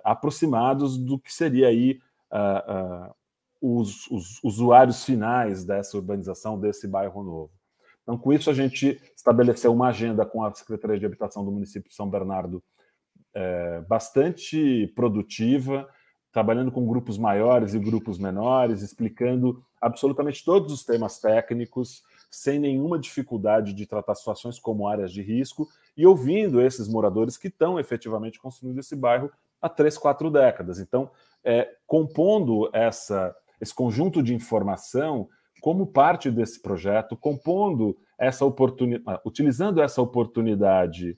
aproximados do que seria aí os usuários finais dessa urbanização, desse bairro novo. Então, com isso, a gente estabeleceu uma agenda com a Secretaria de Habitação do município de São Bernardo bastante produtiva, trabalhando com grupos maiores e grupos menores, explicando absolutamente todos os temas técnicos, sem nenhuma dificuldade de tratar situações como áreas de risco, e ouvindo esses moradores que estão efetivamente construindo esse bairro há 3, 4 décadas. Então, compondo esse conjunto de informação como parte desse projeto, compondo essa oportunidade, utilizando essa oportunidade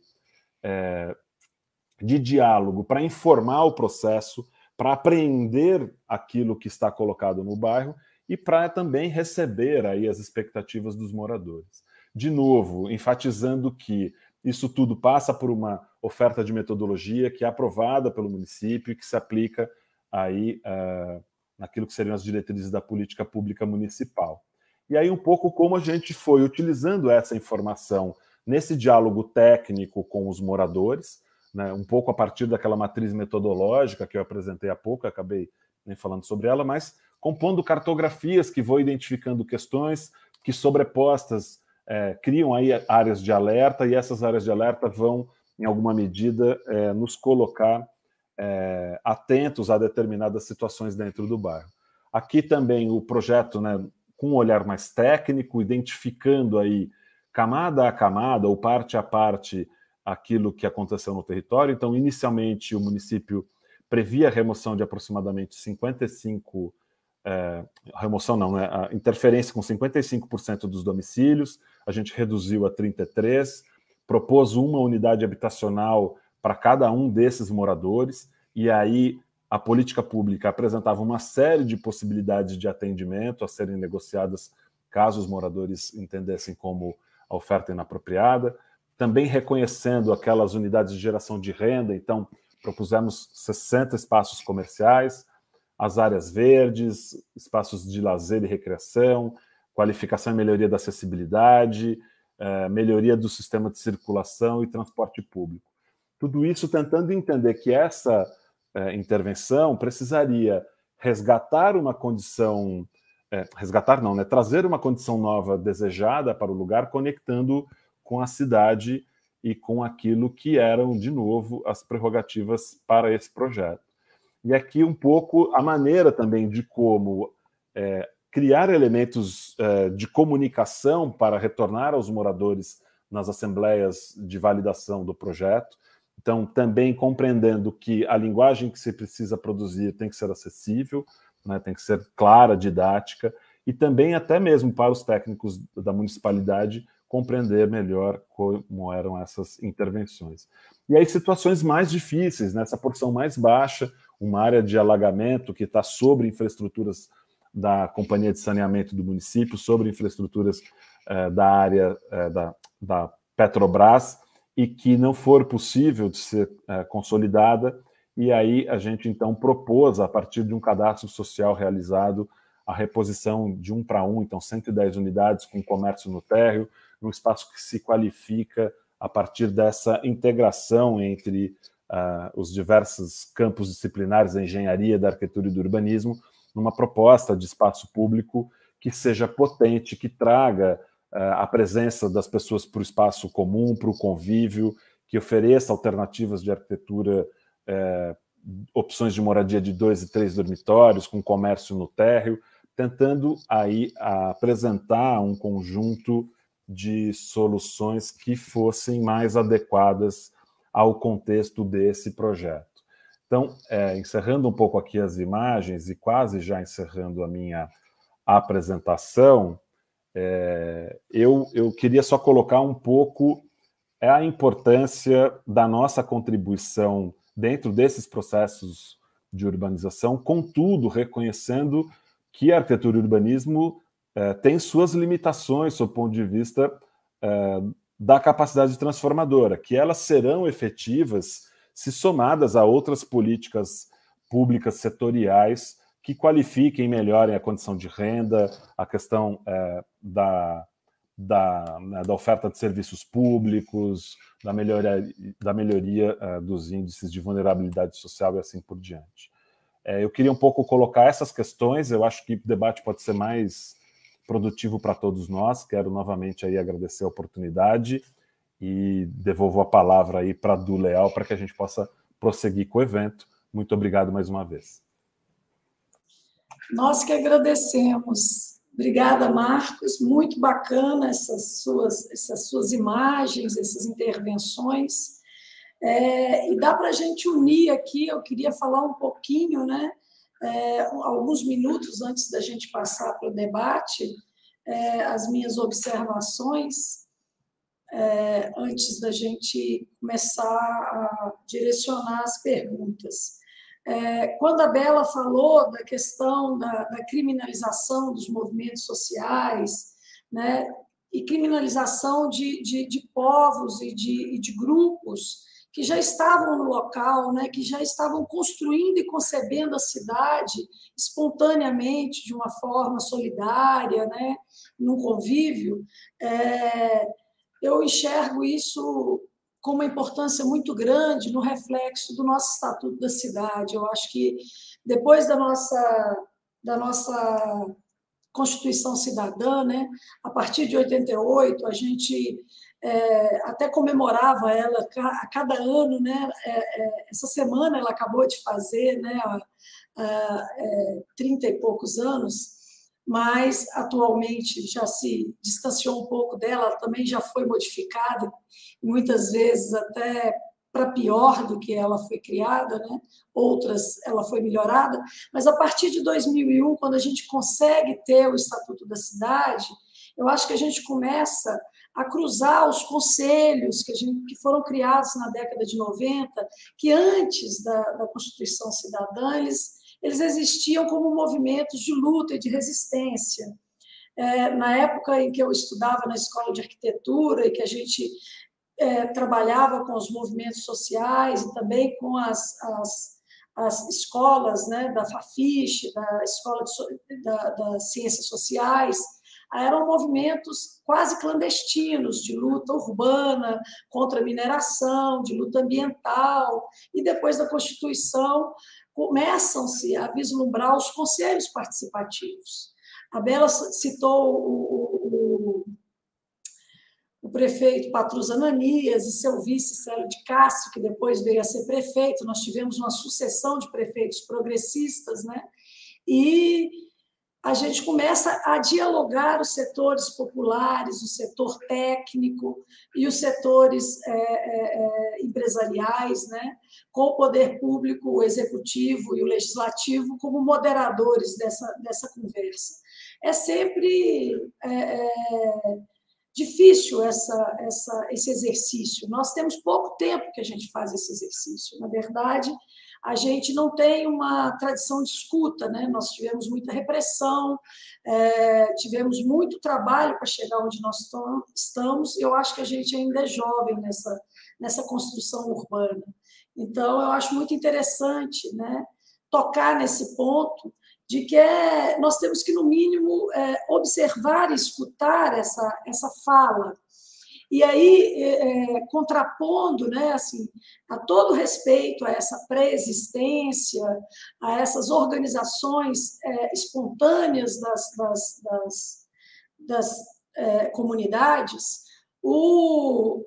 de diálogo para informar o processo, para apreender aquilo que está colocado no bairro e para também receber aí as expectativas dos moradores. De novo, enfatizando que isso tudo passa por uma oferta de metodologia que é aprovada pelo município e que se aplica aí naquilo que seriam as diretrizes da política pública municipal. E aí um pouco como a gente foi utilizando essa informação nesse diálogo técnico com os moradores, né, um pouco a partir daquela matriz metodológica que eu apresentei há pouco, acabei nem falando sobre ela, mas compondo cartografias que vão identificando questões que sobrepostas criam aí áreas de alerta, e essas áreas de alerta vão, em alguma medida, nos colocar atentos a determinadas situações dentro do bairro. Aqui também o projeto, né, com um olhar mais técnico, identificando aí camada a camada ou parte a parte aquilo que aconteceu no território. Então, inicialmente, o município previa a remoção de aproximadamente 55%, remoção não, né, a interferência com 55% dos domicílios, a gente reduziu a 33%, propôs uma unidade habitacional para cada um desses moradores, e aí a política pública apresentava uma série de possibilidades de atendimento a serem negociadas caso os moradores entendessem como a oferta inapropriada, também reconhecendo aquelas unidades de geração de renda. Então propusemos 60 espaços comerciais, as áreas verdes, espaços de lazer e recreação, qualificação e melhoria da acessibilidade, melhoria do sistema de circulação e transporte público. Tudo isso tentando entender que essa intervenção precisaria resgatar uma condição resgatar não, né? Trazer uma condição nova desejada para o lugar, conectando com a cidade e com aquilo que eram, de novo, as prerrogativas para esse projeto. E aqui um pouco a maneira também de como criar elementos de comunicação para retornar aos moradores nas assembleias de validação do projeto. Então, também compreendendo que a linguagem que se precisa produzir tem que ser acessível, né, tem que ser clara, didática, e também até mesmo para os técnicos da municipalidade compreender melhor como eram essas intervenções. E aí situações mais difíceis, nessa porção mais baixa, uma área de alagamento que está sobre infraestruturas da Companhia de Saneamento do município, sobre infraestruturas da área da Petrobras, e que não for possível de ser consolidada, e aí a gente então propôs, a partir de um cadastro social realizado, a reposição de 1 para 1, então 110 unidades com comércio no térreo, num espaço que se qualifica a partir dessa integração entre os diversos campos disciplinares da engenharia, da arquitetura e do urbanismo, numa proposta de espaço público que seja potente, que traga a presença das pessoas para o espaço comum, para o convívio, que ofereça alternativas de arquitetura, opções de moradia de 2 e 3 dormitórios, com comércio no térreo, tentando aí apresentar um conjunto de soluções que fossem mais adequadas ao contexto desse projeto. Então, encerrando um pouco aqui as imagens e quase já encerrando a minha apresentação, eu queria só colocar um pouco a importância da nossa contribuição dentro desses processos de urbanização, contudo, reconhecendo que a arquitetura e o urbanismo tem suas limitações, sob o ponto de vista da capacidade transformadora, que elas serão efetivas se somadas a outras políticas públicas setoriais que qualifiquem e melhorem a condição de renda, a questão da oferta de serviços públicos, da melhoria dos índices de vulnerabilidade social e assim por diante. Eu queria um pouco colocar essas questões, eu acho que o debate pode ser mais produtivo para todos nós. Quero novamente aí agradecer a oportunidade e devolvo a palavra aí para a Du Leal para que a gente possa prosseguir com o evento. Muito obrigado mais uma vez. Nós que agradecemos. Obrigada, Marcos. Muito bacana essas suas imagens, essas intervenções. E dá para a gente unir aqui, eu queria falar um pouquinho, né, alguns minutos antes da gente passar para o debate, as minhas observações, antes da gente começar a direcionar as perguntas. Quando a Bela falou da questão da criminalização dos movimentos sociais, né, e criminalização de povos e de grupos que já estavam no local, né, que já estavam construindo e concebendo a cidade espontaneamente, de uma forma solidária, né, num convívio, eu enxergo isso com uma importância muito grande no reflexo do nosso Estatuto da Cidade. Eu acho que depois da nossa Constituição Cidadã, né, a partir de 88, a gente até comemorava ela a cada ano, né, essa semana ela acabou de fazer, né, 30 e poucos anos, mas atualmente já se distanciou um pouco dela, ela também já foi modificada, muitas vezes até para pior do que ela foi criada, né? Outras ela foi melhorada, mas a partir de 2001, quando a gente consegue ter o Estatuto da Cidade, eu acho que a gente começa a cruzar os conselhos que foram criados na década de 90, que antes da Constituição Cidadã, eles existiam como movimentos de luta e de resistência. Na época em que eu estudava na escola de arquitetura e que a gente trabalhava com os movimentos sociais e também com as escolas, né, da Fafiche, da Escola das Ciências Sociais, eram movimentos quase clandestinos de luta urbana contra a mineração, de luta ambiental, e depois da Constituição começam-se a vislumbrar os conselhos participativos. A Bela citou o prefeito Patrus Ananias e seu vice, Célio de Castro, que depois veio a ser prefeito. Nós tivemos uma sucessão de prefeitos progressistas, né? E a gente começa a dialogar os setores populares, o setor técnico e os setores empresariais, né, com o poder público, o executivo e o legislativo como moderadores dessa conversa. É sempre difícil esse exercício. Nós temos pouco tempo que a gente faz esse exercício. Na verdade, a gente não tem uma tradição de escuta, né? Nós tivemos muita repressão, tivemos muito trabalho para chegar onde nós estamos, e eu acho que a gente ainda é jovem nessa construção urbana. Então, eu acho muito interessante, né, tocar nesse ponto de que nós temos que, no mínimo, observar e escutar essa fala. E aí, contrapondo, né, assim, a todo respeito a essa pré-existência, a essas organizações espontâneas das comunidades, o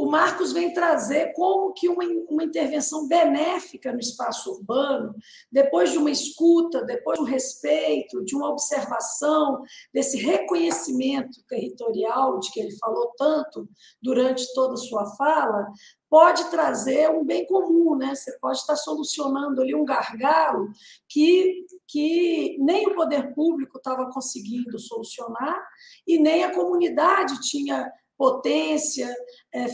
Marcos vem trazer como que uma intervenção benéfica no espaço urbano, depois de uma escuta, depois de um respeito, de uma observação, desse reconhecimento territorial de que ele falou tanto durante toda a sua fala, pode trazer um bem comum, né? Você pode estar solucionando ali um gargalo que nem o poder público estava conseguindo solucionar e nem a comunidade tinha potência,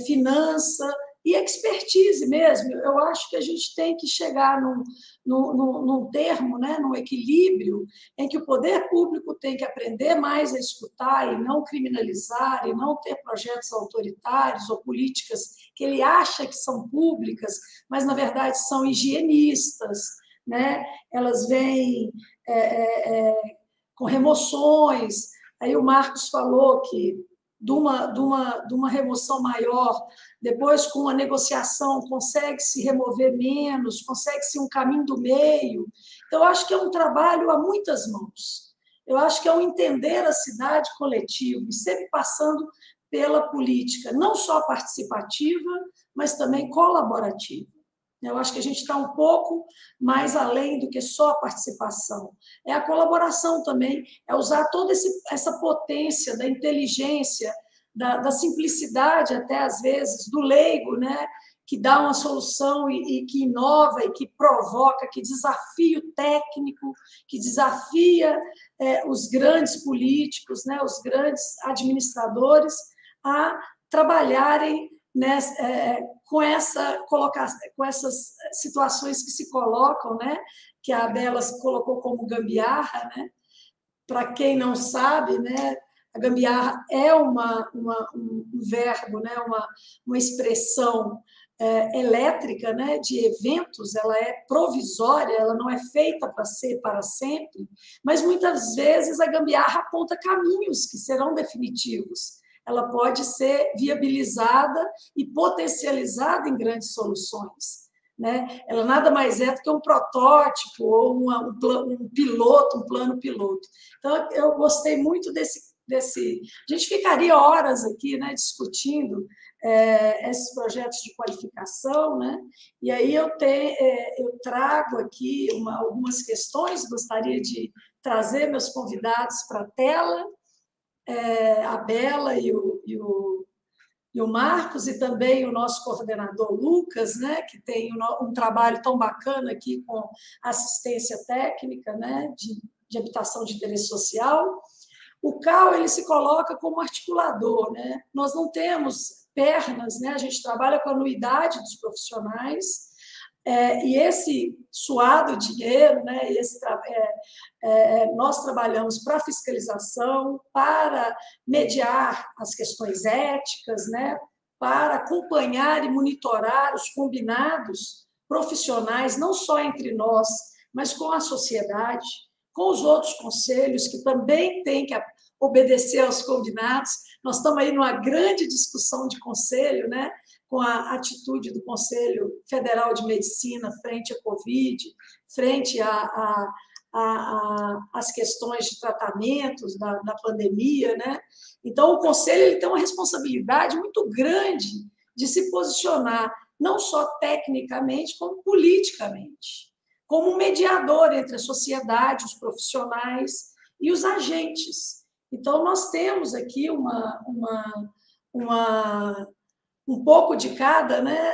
finança e expertise mesmo. Eu acho que a gente tem que chegar num termo, né, num equilíbrio, em que o poder público tem que aprender mais a escutar e não criminalizar, e não ter projetos autoritários ou políticas que ele acha que são públicas, mas, na verdade, são higienistas, né? Elas vêm com remoções. Aí o Marcos falou que de uma remoção maior, depois com a negociação consegue-se remover menos, consegue-se um caminho do meio. Então, eu acho que é um trabalho a muitas mãos. Eu acho que é um entender a cidade coletivo, e sempre passando pela política, não só participativa, mas também colaborativa. Eu acho que a gente está um pouco mais além do que só a participação. É a colaboração também, é usar toda essa potência da inteligência, da simplicidade, até às vezes, do leigo, né? Que dá uma solução e que inova e que provoca, que desafia o técnico, que desafia os grandes políticos, né? Os grandes administradores a trabalharem com essas situações que se colocam, né? Que a Bela colocou como gambiarra, né? Para quem não sabe, né? A gambiarra é um verbo, né? Uma expressão elétrica, né? De eventos, ela é provisória, ela não é feita para ser para sempre, mas muitas vezes a gambiarra aponta caminhos que serão definitivos. Ela pode ser viabilizada e potencializada em grandes soluções, né? Ela nada mais é do que um protótipo ou um plano piloto. Então, eu gostei muito desse... A gente ficaria horas aqui, né, discutindo esses projetos de qualificação, né? E aí eu trago aqui algumas questões, gostaria de trazer meus convidados para a tela, a Bela e o Marcos, e também o nosso coordenador Lucas, né, que tem um trabalho tão bacana aqui com assistência técnica, né, de habitação de interesse social. O CAL, ele se coloca como articulador, né? Nós não temos pernas, né? A gente trabalha com a anuidade dos profissionais, e esse suado dinheiro, né? Nós trabalhamos para fiscalização, para mediar as questões éticas, né? Para acompanhar e monitorar os combinados profissionais, não só entre nós, mas com a sociedade, com os outros conselhos, que também têm que obedecer aos combinados. Nós estamos aí numa grande discussão de conselho, né? Com a atitude do Conselho Federal de Medicina frente à Covid, frente as questões de tratamentos da pandemia, né? Então, o Conselho ele tem uma responsabilidade muito grande de se posicionar, não só tecnicamente, como politicamente, como um mediador entre a sociedade, os profissionais e os agentes. Então, nós temos aqui um pouco de cada, né?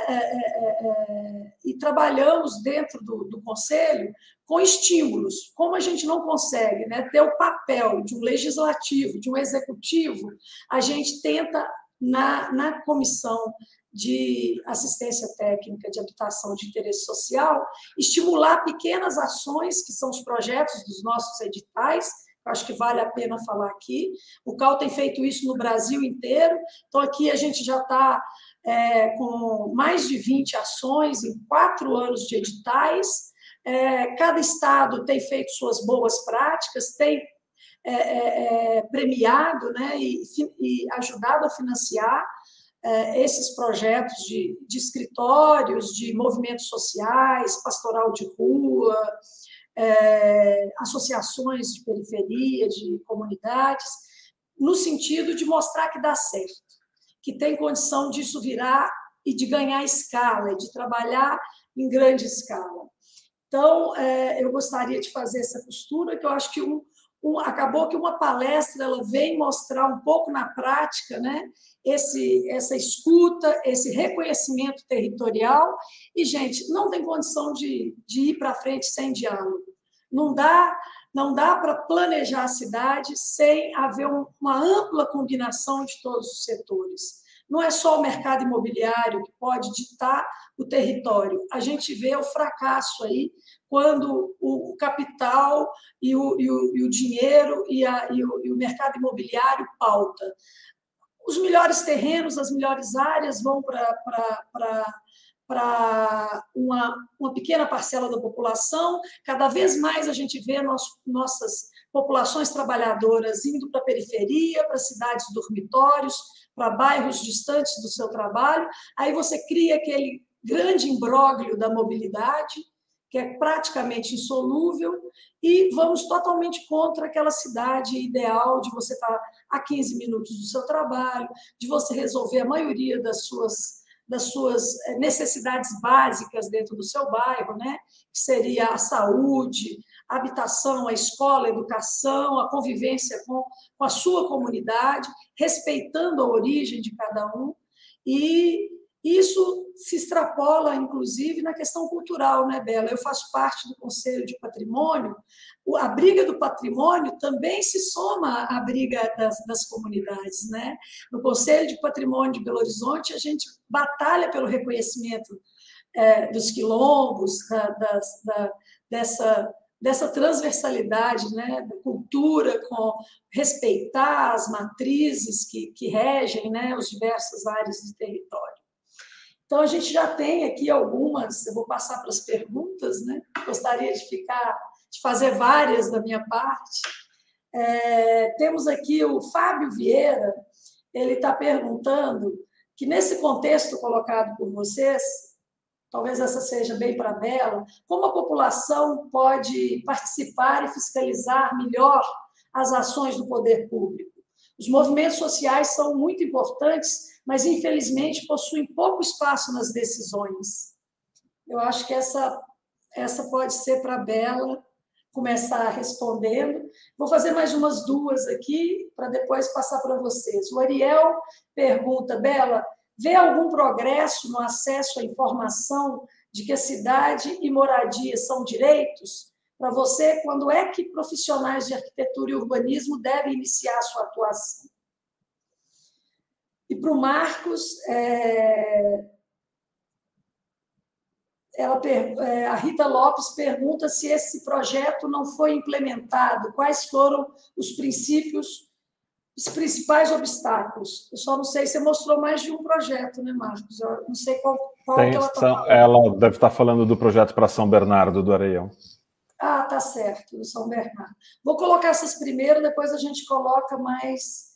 E trabalhamos dentro do Conselho com estímulos. Como a gente não consegue, né, ter o papel de um legislativo, de um executivo, a gente tenta, na Comissão de Assistência Técnica de Habitação de Interesse Social, estimular pequenas ações, que são os projetos dos nossos editais. Acho que vale a pena falar aqui. O CAL tem feito isso no Brasil inteiro. Então, aqui a gente já está com mais de 20 ações em 4 anos de editais. Cada estado tem feito suas boas práticas, tem premiado, né, e ajudado a financiar esses projetos de escritórios, de movimentos sociais, pastoral de rua, associações de periferia, de comunidades, no sentido de mostrar que dá certo, que tem condição disso virar e de ganhar escala, de trabalhar em grande escala. Então, eu gostaria de fazer essa costura, que eu acho que acabou que uma palestra ela vem mostrar um pouco na prática, né, essa escuta, esse reconhecimento territorial. E, gente, não tem condição de ir para frente sem diálogo. Não dá para planejar a cidade sem haver uma ampla combinação de todos os setores. Não é só o mercado imobiliário que pode ditar o território. A gente vê o fracasso aí quando o capital e o dinheiro e o mercado imobiliário pauta. Os melhores terrenos, as melhores áreas vão para uma pequena parcela da população. Cada vez mais a gente vê nossas populações trabalhadoras indo para a periferia, para cidades dormitórios, para bairros distantes do seu trabalho. Aí você cria aquele grande imbróglio da mobilidade, que é praticamente insolúvel, e vamos totalmente contra aquela cidade ideal de você estar a 15 minutos do seu trabalho, de você resolver a maioria das suas necessidades básicas dentro do seu bairro, né? Que seria a saúde, a habitação, a escola, a educação, a convivência com a sua comunidade, respeitando a origem de cada um. E isso se extrapola, inclusive, na questão cultural, né, Bela? Eu faço parte do Conselho de Patrimônio. A briga do patrimônio também se soma à briga das comunidades, né? No Conselho de Patrimônio de Belo Horizonte, a gente batalha pelo reconhecimento dos quilombos, dessa transversalidade, né, da cultura, com respeitar as matrizes que regem, né, as diversas áreas do território. Então, a gente já tem aqui algumas, eu vou passar para as perguntas, né? Gostaria de fazer várias da minha parte. Temos aqui o Fábio Vieira, ele está perguntando que, nesse contexto colocado por vocês, talvez essa seja bem para a Bela, como a população pode participar e fiscalizar melhor as ações do poder público? Os movimentos sociais são muito importantes, mas, infelizmente, possuem pouco espaço nas decisões. Eu acho que essa pode ser para a Bela começar respondendo. Vou fazer mais umas 2 aqui, para depois passar para vocês. O Ariel pergunta, Bela, vê algum progresso no acesso à informação de que a cidade e moradia são direitos? Para você, quando é que profissionais de arquitetura e urbanismo devem iniciar sua atuação? E para o Marcos, a Rita Lopes pergunta se esse projeto não foi implementado, quais foram os principais obstáculos. Eu só não sei, você mostrou mais de um projeto, né, Marcos? Eu não sei qual que ela está falando. Ela deve estar falando do projeto para São Bernardo do Areião. Ah, tá certo, do São Bernardo. Vou colocar essas primeiro, depois a gente coloca mais...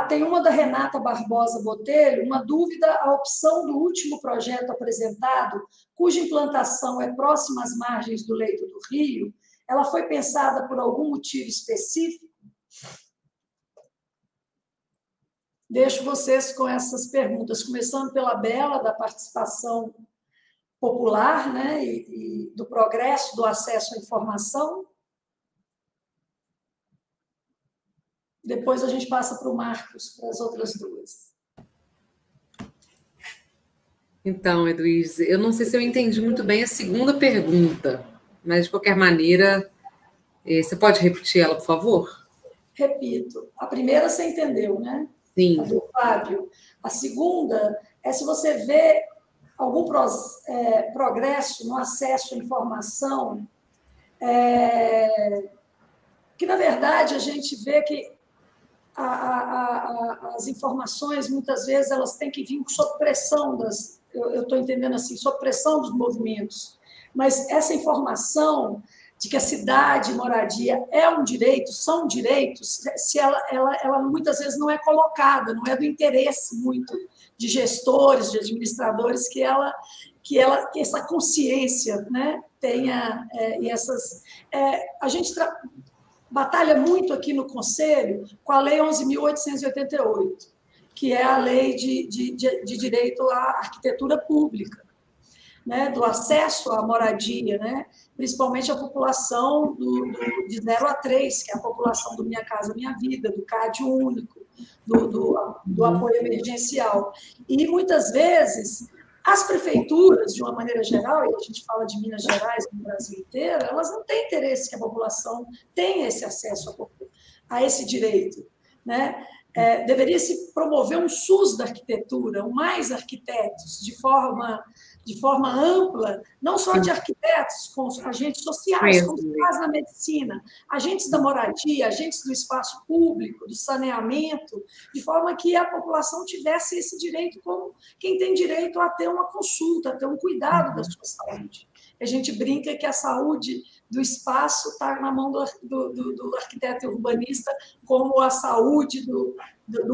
tem uma da Renata Barbosa Botelho, uma dúvida: a opção do último projeto apresentado, cuja implantação é próxima às margens do leito do rio, ela foi pensada por algum motivo específico? Deixo vocês com essas perguntas, começando pela Bela, da participação popular, né, e do progresso do acesso à informação. Depois a gente passa para o Marcos, para as outras duas. Então, Heloísa, eu não sei se eu entendi muito bem a segunda pergunta, mas, de qualquer maneira, você pode repetir ela, por favor? Repito. A primeira você entendeu, né? Sim. A do Fábio. A segunda é se você vê algum progresso no acesso à informação, que, na verdade, a gente vê que as informações, muitas vezes, elas têm que vir sob pressão eu estou entendendo assim, sob pressão dos movimentos. Mas essa informação de que a cidade e moradia é um direito, são direitos, se ela muitas vezes não é colocada, não é do interesse muito de gestores, de administradores, que essa consciência, né, tenha, e essas... a gente batalha muito aqui no Conselho com a Lei 11.888, que é a lei de direito à arquitetura pública, né, do acesso à moradia, né, principalmente a população de 0 a 3, que é a população do Minha Casa Minha Vida, do CAD único, do apoio emergencial. E, muitas vezes, as prefeituras, de uma maneira geral, e a gente fala de Minas Gerais no Brasil inteiro, elas não têm interesse que a população tenha esse acesso a esse direito, né? Deveria se promover um SUS da arquitetura, mais arquitetos, de forma ampla, não só de arquitetos, com agentes sociais, como se faz na medicina, agentes da moradia, agentes do espaço público, do saneamento, de forma que a população tivesse esse direito como quem tem direito a ter uma consulta, a ter um cuidado da sua saúde. A gente brinca que a saúde do espaço está na mão do arquiteto e urbanista, como a saúde do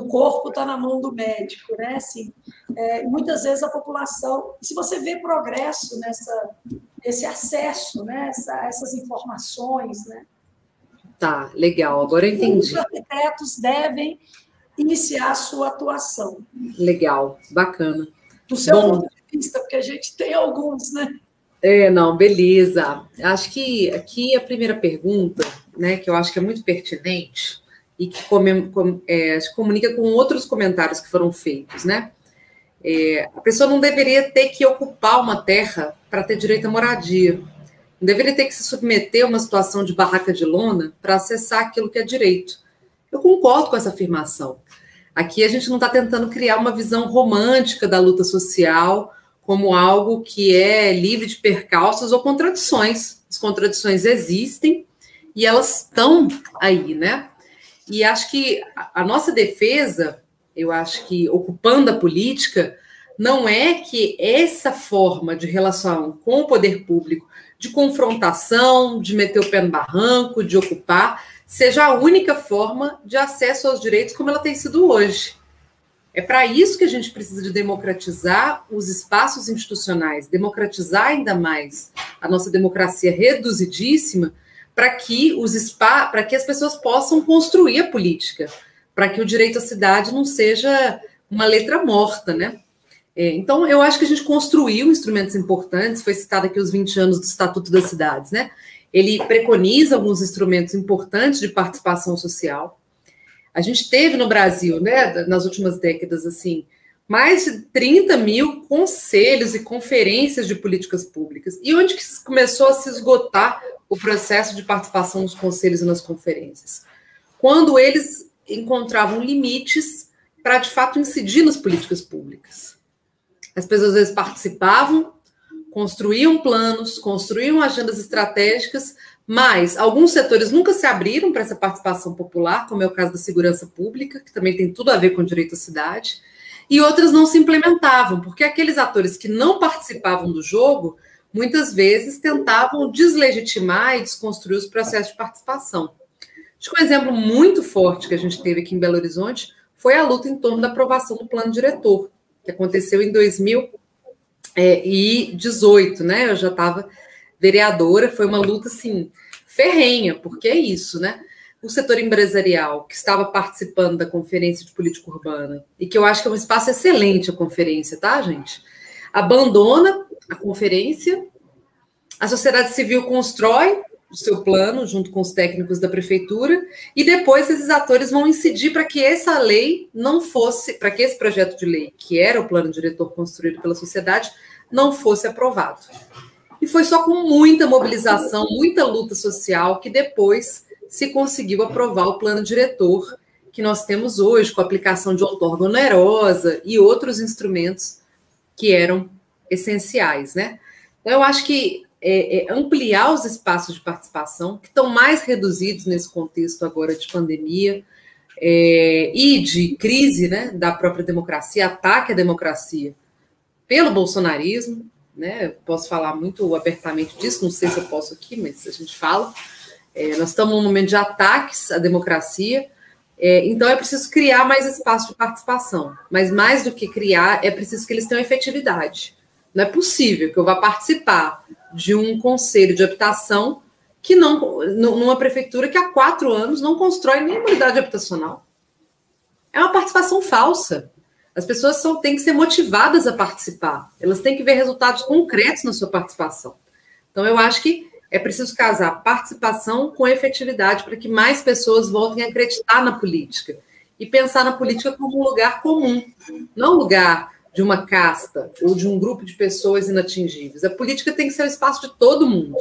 corpo está na mão do médico, né? Assim, muitas vezes a população... Se você vê progresso nesse acesso, né? Essas informações, né? Tá, legal, agora eu entendi. Os arquitetos devem iniciar a sua atuação. Legal, bacana. Do seu ponto de vista, porque a gente tem alguns, né? Não, beleza. Acho que aqui a primeira pergunta, né, que eu acho que é muito pertinente e que se comunica com outros comentários que foram feitos, né? A pessoa não deveria ter que ocupar uma terra para ter direito à moradia. Não deveria ter que se submeter a uma situação de barraca de lona para acessar aquilo que é direito. Eu concordo com essa afirmação. Aqui a gente não está tentando criar uma visão romântica da luta social como algo que é livre de percalços ou contradições. As contradições existem e elas estão aí, né? E acho que a nossa defesa, eu acho que ocupando a política, não é que essa forma de relação com o poder público, de confrontação, de meter o pé no barranco, de ocupar, seja a única forma de acesso aos direitos como ela tem sido hoje. É para isso que a gente precisa de democratizar os espaços institucionais, democratizar ainda mais a nossa democracia reduzidíssima, para que as pessoas possam construir a política, para que o direito à cidade não seja uma letra morta, né? Então, eu acho que a gente construiu instrumentos importantes, foi citado aqui os 20 anos do Estatuto das Cidades, né? Ele preconiza alguns instrumentos importantes de participação social. A gente teve no Brasil, né, nas últimas décadas, assim, mais de 30 mil conselhos e conferências de políticas públicas. E onde que começou a se esgotar o processo de participação nos conselhos e nas conferências? Quando eles encontravam limites para, de fato, incidir nas políticas públicas. As pessoas, às vezes, participavam, construíam planos, construíam agendas estratégicas, mas alguns setores nunca se abriram para essa participação popular, como é o caso da segurança pública, que também tem tudo a ver com o direito à cidade, e outras não se implementavam, porque aqueles atores que não participavam do jogo, muitas vezes tentavam deslegitimar e desconstruir os processos de participação. Acho que um exemplo muito forte que a gente teve aqui em Belo Horizonte foi a luta em torno da aprovação do plano diretor, que aconteceu em 2018, né? Eu já estava vereadora, foi uma luta, assim, ferrenha, porque é isso, né? O setor empresarial que estava participando da Conferência de Política Urbana, e que eu acho que é um espaço excelente a conferência, tá, gente? Abandona a conferência, a sociedade civil constrói o seu plano junto com os técnicos da prefeitura, e depois esses atores vão incidir para que essa lei não fosse, para que esse projeto de lei, que era o plano diretor construído pela sociedade, não fosse aprovado. E foi só com muita mobilização, muita luta social, que depois se conseguiu aprovar o plano diretor que nós temos hoje, com a aplicação de outorga onerosa e outros instrumentos que eram essenciais, né? Então, eu acho que ampliar os espaços de participação, que estão mais reduzidos nesse contexto agora de pandemia e de crise, né, da própria democracia, ataque à democracia pelo bolsonarismo, né? Eu posso falar muito abertamente disso, não sei se eu posso aqui, mas a gente fala. Nós estamos num momento de ataques à democracia, então é preciso criar mais espaço de participação, mas mais do que criar, é preciso que eles tenham efetividade. Não é possível que eu vá participar de um conselho de habitação que numa prefeitura que há 4 anos não constrói nenhuma unidade habitacional. É uma participação falsa. As pessoas têm que ser motivadas a participar, elas têm que ver resultados concretos na sua participação. Então, eu acho que é preciso casar participação com efetividade para que mais pessoas voltem a acreditar na política e pensar na política como um lugar comum, não um lugar de uma casta ou de um grupo de pessoas inatingíveis. A política tem que ser o espaço de todo mundo.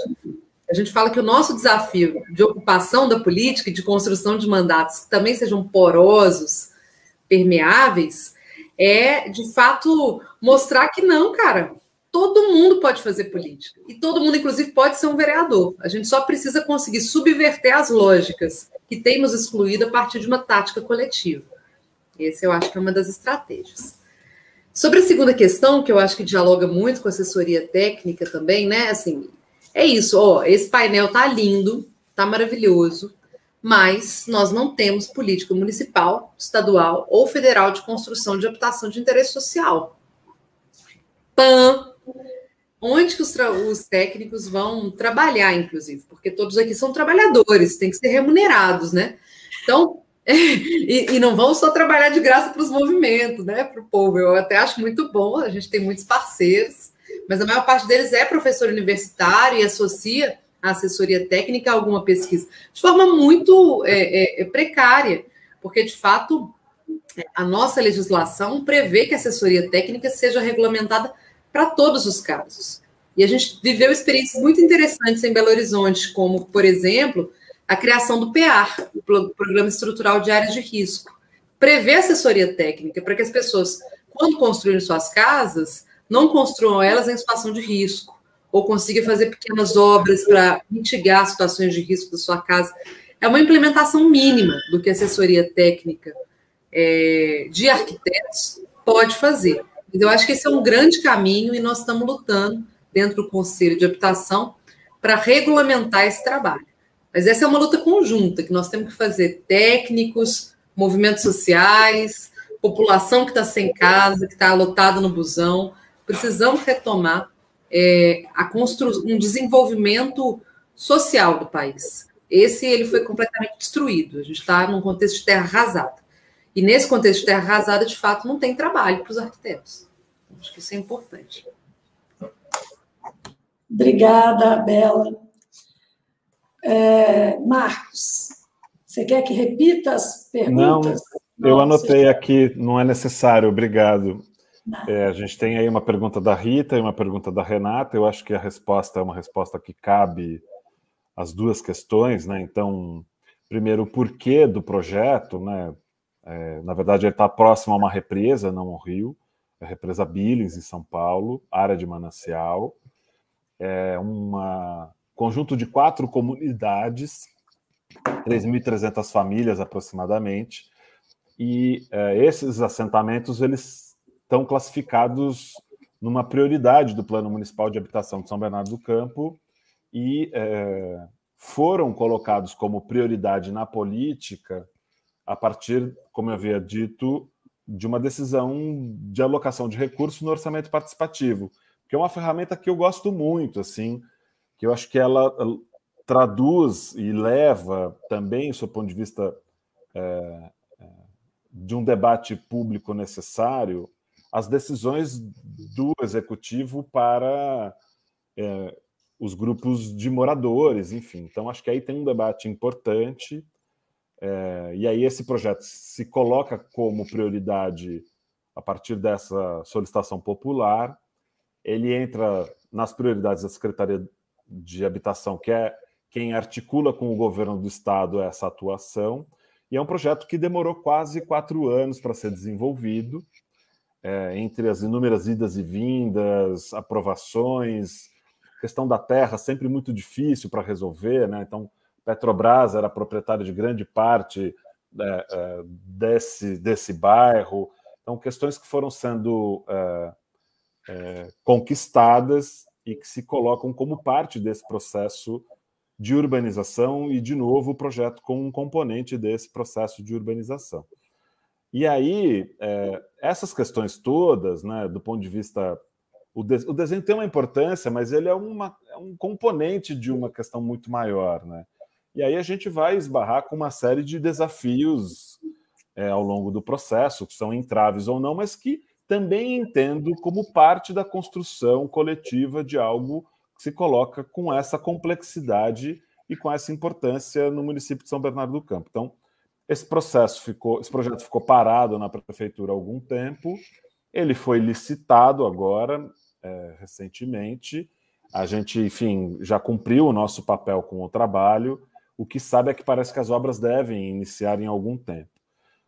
A gente fala que o nosso desafio de ocupação da política e de construção de mandatos que também sejam porosos, permeáveis, é, de fato, mostrar que não, cara, todo mundo pode fazer política. E todo mundo, inclusive, pode ser um vereador. A gente só precisa conseguir subverter as lógicas que tem nos excluído a partir de uma tática coletiva. Esse eu acho que é uma das estratégias. Sobre a segunda questão, que eu acho que dialoga muito com a assessoria técnica também, né? Assim, é isso, ó, esse painel tá lindo, tá maravilhoso, mas nós não temos política municipal, estadual ou federal de construção de habitação de interesse social. Onde que os técnicos vão trabalhar, inclusive? Porque todos aqui são trabalhadores, têm que ser remunerados, né? Então, e não vão só trabalhar de graça para os movimentos, né? Para o povo. Eu até acho muito bom, a gente tem muitos parceiros, mas a maior parte deles é professor universitário e associa a assessoria técnica a alguma pesquisa, de forma muito precária, porque, de fato, a nossa legislação prevê que a assessoria técnica seja regulamentada para todos os casos. E a gente viveu experiências muito interessantes em Belo Horizonte, como, por exemplo, a criação do PEAR, o Programa Estrutural de Áreas de Risco. Prevê assessoria técnica para que as pessoas, quando construírem suas casas, não construam elas em situação de risco, ou consigam fazer pequenas obras para mitigar situações de risco da sua casa. É uma implementação mínima do que a assessoria técnica de arquitetos pode fazer. Mas eu acho que esse é um grande caminho e nós estamos lutando dentro do Conselho de Habitação para regulamentar esse trabalho. Mas essa é uma luta conjunta, que nós temos que fazer técnicos, movimentos sociais, população que está sem casa, que está lotada no busão. Precisamos retomar um desenvolvimento social do país. Ele foi completamente destruído. A gente está num contexto de terra arrasada. E nesse contexto de terra arrasada, de fato, não tem trabalho para os arquitetos. Acho que isso é importante. Obrigada, Bela. Marcos, você quer que repita as perguntas? Não, eu anotei aqui, não é necessário, obrigado. A gente tem aí uma pergunta da Rita e uma pergunta da Renata. Eu acho que a resposta é uma resposta que cabe às duas questões, né? Então, primeiro, o porquê do projeto, né? Na verdade, ele está próximo a uma represa, não um rio, a represa Billings, em São Paulo, área de manancial. É um conjunto de 4 comunidades, 3.300 famílias aproximadamente, e esses assentamentos eles estão classificados numa prioridade do Plano Municipal de Habitação de São Bernardo do Campo e foram colocados como prioridade na política a partir, como eu havia dito, de uma decisão de alocação de recursos no orçamento participativo, que é uma ferramenta que eu gosto muito, assim, que eu acho que ela traduz e leva também, do seu ponto de vista de um debate público necessário, as decisões do executivo para os grupos de moradores, enfim. Então, acho que aí tem um debate importante, e aí esse projeto se coloca como prioridade a partir dessa solicitação popular. Ele entra nas prioridades da Secretaria de Habitação, que é quem articula com o governo do Estado essa atuação, e é um projeto que demorou quase 4 anos para ser desenvolvido, entre as inúmeras idas e vindas, aprovações, questão da terra sempre muito difícil para resolver, né? Então, Petrobras era proprietária de grande parte desse bairro, então questões que foram sendo conquistadas e que se colocam como parte desse processo de urbanização e, de novo, o projeto com um componente desse processo de urbanização. E aí, essas questões todas, né, do ponto de vista... O desenho tem uma importância, mas ele é um componente de uma questão muito maior, né? E aí a gente vai esbarrar com uma série de desafios ao longo do processo, que são entraves ou não, mas que também entendo como parte da construção coletiva de algo que se coloca com essa complexidade e com essa importância no município de São Bernardo do Campo. Então, esse projeto ficou parado na prefeitura há algum tempo, ele foi licitado agora, recentemente, a gente, enfim, já cumpriu o nosso papel com o trabalho, o que sabe é que parece que as obras devem iniciar em algum tempo.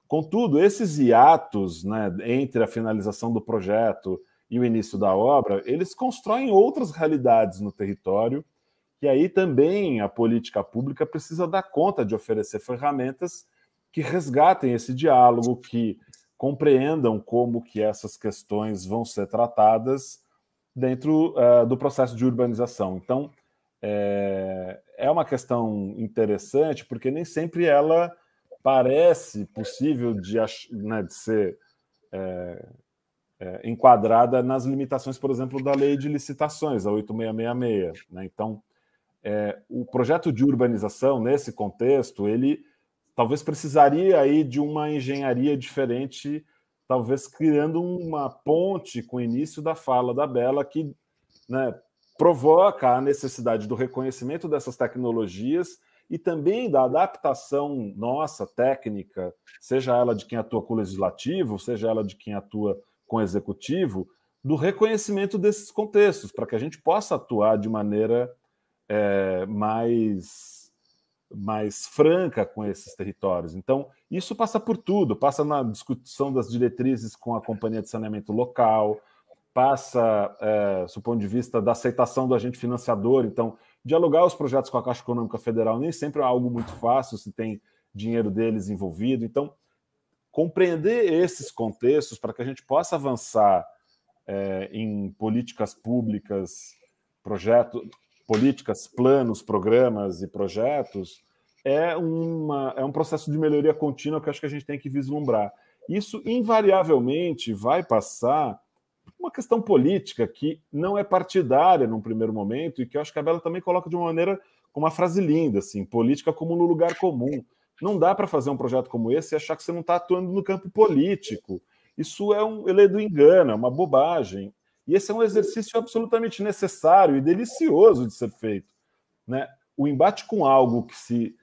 Contudo, esses hiatos, né, entre a finalização do projeto e o início da obra, eles constroem outras realidades no território, e aí também a política pública precisa dar conta de oferecer ferramentas que resgatem esse diálogo, que compreendam como que essas questões vão ser tratadas dentro do processo de urbanização. Então, é uma questão interessante, porque nem sempre ela parece possível de ser enquadrada nas limitações, por exemplo, da lei de licitações, a 8666. Né? Então, o projeto de urbanização, nesse contexto, ele talvez precisaria aí de uma engenharia diferente, talvez criando uma ponte com o início da fala da Bela, que, né, provoca a necessidade do reconhecimento dessas tecnologias e também da adaptação nossa, técnica, seja ela de quem atua com o legislativo, seja ela de quem atua com o executivo, do reconhecimento desses contextos, para que a gente possa atuar de maneira mais franca com esses territórios. Então, isso passa por tudo, passa na discussão das diretrizes com a Companhia de Saneamento Local, passa, do ponto de vista da aceitação do agente financiador. Então, dialogar os projetos com a Caixa Econômica Federal nem sempre é algo muito fácil, se tem dinheiro deles envolvido. Então, compreender esses contextos para que a gente possa avançar em políticas públicas, políticas, planos, programas e projetos, é um processo de melhoria contínua que eu acho que a gente tem que vislumbrar. Isso, invariavelmente, vai passar por uma questão política que não é partidária num primeiro momento e que eu acho que a Bela também coloca de uma maneira, com uma frase linda, assim, política como no lugar comum. Não dá para fazer um projeto como esse e achar que você não está atuando no campo político. Isso é um eledo engano, é uma bobagem. E esse é um exercício absolutamente necessário e delicioso de ser feito. Né? O embate com algo que se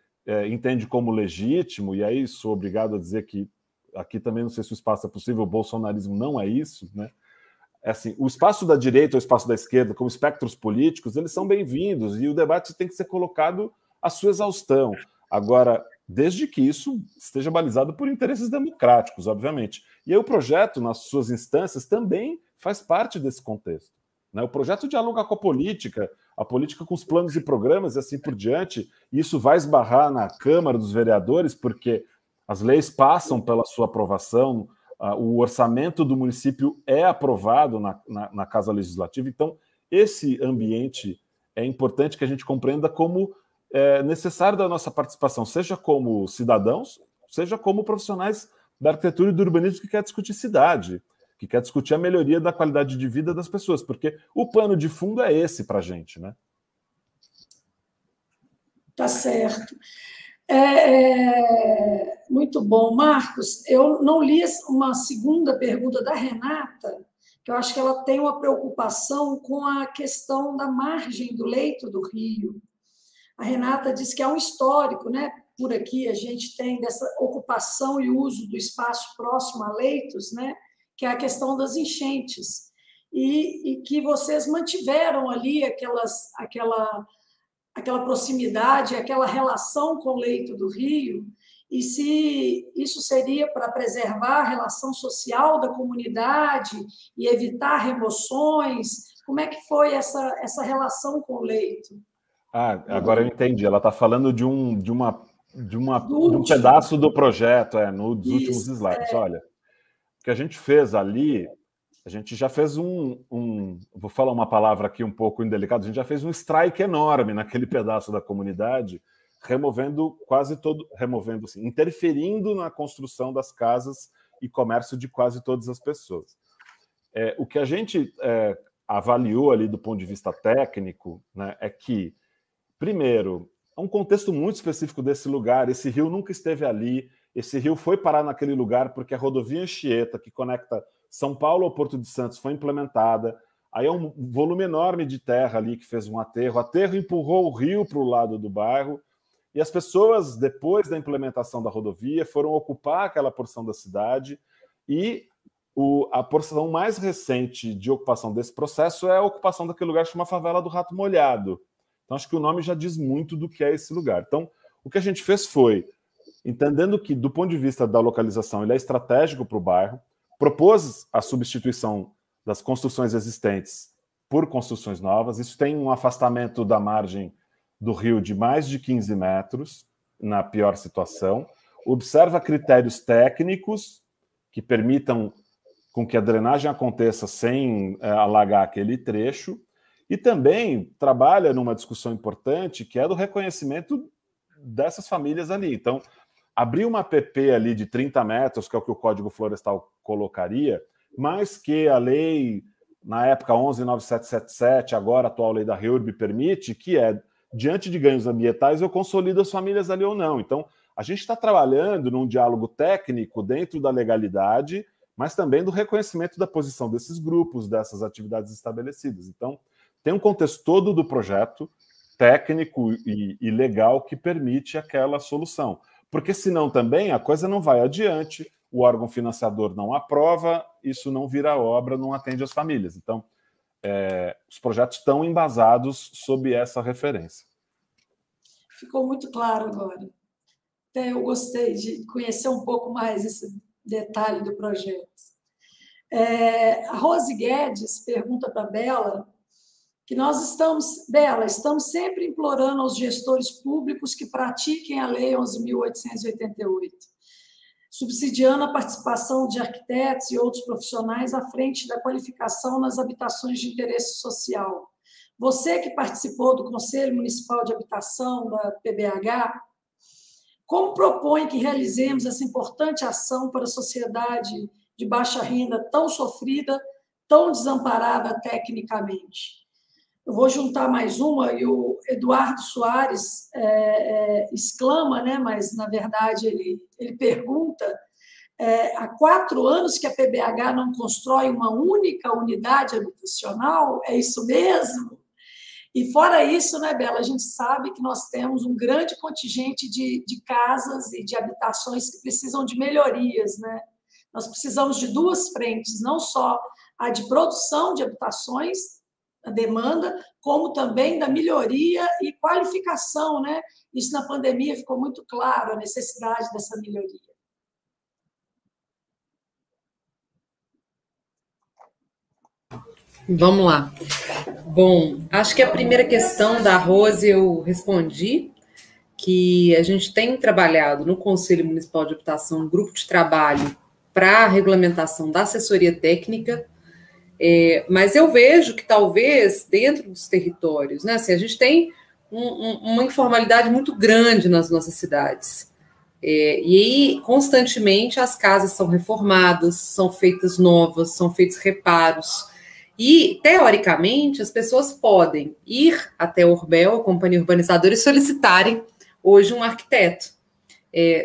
entende como legítimo, e aí sou obrigado a dizer que aqui também não sei se o espaço é possível, o bolsonarismo não é isso, né? Assim, o espaço da direita ou o espaço da esquerda, como espectros políticos, eles são bem-vindos e o debate tem que ser colocado à sua exaustão. Agora, desde que isso esteja balizado por interesses democráticos, obviamente. E aí o projeto, nas suas instâncias, também faz parte desse contexto. Né? O projeto dialoga com a política com os planos e programas e assim por diante, e isso vai esbarrar na Câmara dos Vereadores, porque as leis passam pela sua aprovação, o orçamento do município é aprovado na Casa Legislativa, então esse ambiente é importante que a gente compreenda como necessário da nossa participação, seja como cidadãos, seja como profissionais da arquitetura e do urbanismo que quer discutir cidade, que quer discutir a melhoria da qualidade de vida das pessoas, porque o pano de fundo é esse para a gente, né? Tá certo. Muito bom. Marcos, eu não li uma segunda pergunta da Renata, que eu acho que ela tem uma preocupação com a questão da margem do leito do rio. A Renata diz que há um histórico, né? Por aqui a gente tem dessa ocupação e uso do espaço próximo a leitos, né? Que é a questão das enchentes. E que vocês mantiveram ali aquela proximidade, aquela relação com o leito do rio, e se isso seria para preservar a relação social da comunidade e evitar remoções, como é que foi essa relação com o leito? Agora eu entendi. Ela está falando de um pedaço do projeto, nos últimos slides. Olha, o que a gente fez ali, a gente já fez vou falar uma palavra aqui um pouco indelicada, a gente já fez um strike enorme naquele pedaço da comunidade, assim, interferindo na construção das casas e comércio de quase todas as pessoas. O que a gente avaliou ali do ponto de vista técnico, né, é que, primeiro, é um contexto muito específico desse lugar, esse rio nunca esteve ali, esse rio foi parar naquele lugar porque a rodovia Anchieta, que conecta São Paulo ao Porto de Santos, foi implementada, aí é um volume enorme de terra ali que fez um aterro, o aterro empurrou o rio para o lado do bairro, e as pessoas, depois da implementação da rodovia, foram ocupar aquela porção da cidade, e a porção mais recente de ocupação desse processo é a ocupação daquele lugar que chama Favela do Rato Molhado. Então, acho que o nome já diz muito do que é esse lugar. Então, o que a gente fez foi, entendendo que, do ponto de vista da localização, ele é estratégico para o bairro, propôs a substituição das construções existentes por construções novas. Isso tem um afastamento da margem do rio de mais de 15 metros, na pior situação. Observa critérios técnicos que permitam com que a drenagem aconteça sem alagar aquele trecho, e também trabalha numa discussão importante, que é do reconhecimento dessas famílias ali. Então, abrir uma APP ali de 30 metros, que é o que o Código Florestal colocaria, mas que a lei, na época 11.9777, agora a atual lei da REURB, permite, que diante de ganhos ambientais, eu consolido as famílias ali ou não. Então, a gente está trabalhando num diálogo técnico dentro da legalidade, mas também do reconhecimento da posição desses grupos, dessas atividades estabelecidas. Então, tem um contexto todo do projeto, técnico e legal, que permite aquela solução. Porque, senão, também, a coisa não vai adiante, o órgão financiador não aprova, isso não vira obra, não atende as famílias. Então, os projetos estão embasados sob essa referência. Ficou muito claro agora. Até eu gostei de conhecer um pouco mais esse detalhe do projeto. A Rose Guedes pergunta para a Bela que estamos sempre implorando aos gestores públicos que pratiquem a Lei 11.888, subsidiando a participação de arquitetos e outros profissionais à frente da qualificação nas habitações de interesse social. Você que participou do Conselho Municipal de Habitação, da PBH, como propõe que realizemos essa importante ação para a sociedade de baixa renda tão sofrida, tão desamparada tecnicamente? Eu vou juntar mais uma, e o Eduardo Soares exclama, né, mas, na verdade, ele pergunta, há 4 anos que a PBH não constrói uma única unidade habitacional? É isso mesmo? E, fora isso, né, Bela, a gente sabe que nós temos um grande contingente de casas e de habitações que precisam de melhorias, né? Nós precisamos de 2 frentes, não só a de produção de habitações, a demanda, como também da melhoria e qualificação, né? Isso na pandemia ficou muito claro, a necessidade dessa melhoria. Vamos lá. Bom, acho que a primeira questão da Rose eu respondi, que a gente tem trabalhado no Conselho Municipal de Habitação um grupo de trabalho para a regulamentação da assessoria técnica, mas eu vejo que talvez dentro dos territórios, né, assim, a gente tem uma informalidade muito grande nas nossas cidades. E aí, constantemente, as casas são reformadas, são feitas novas, são feitos reparos. E, teoricamente, as pessoas podem ir até a Urbel, a companhia urbanizadora, e solicitarem hoje um arquiteto.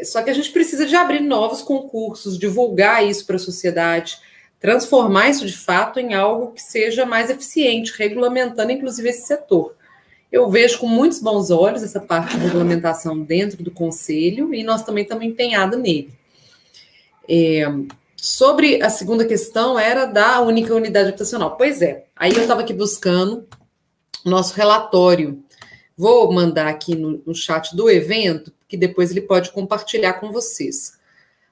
Só que a gente precisa de abrir novos concursos, divulgar isso para a sociedade, transformar isso de fato em algo que seja mais eficiente, regulamentando inclusive esse setor. Eu vejo com muitos bons olhos essa parte de regulamentação dentro do Conselho e nós também estamos empenhados nele. Sobre a segunda questão, era da única unidade habitacional. Pois é, aí eu estava aqui buscando o nosso relatório. Vou mandar aqui no chat do evento, que depois ele pode compartilhar com vocês.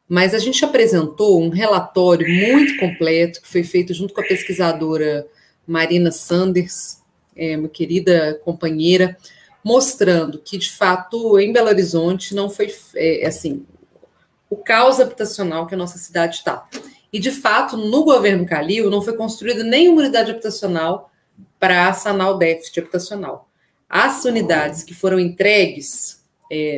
Mas a gente apresentou um relatório muito completo, que foi feito junto com a pesquisadora Marina Sanders, uma querida companheira, mostrando que, de fato, em Belo Horizonte não foi, assim, o caos habitacional que a nossa cidade está. E, de fato, no governo Calil não foi construída nenhuma unidade habitacional para sanar o déficit habitacional. As unidades que foram entregues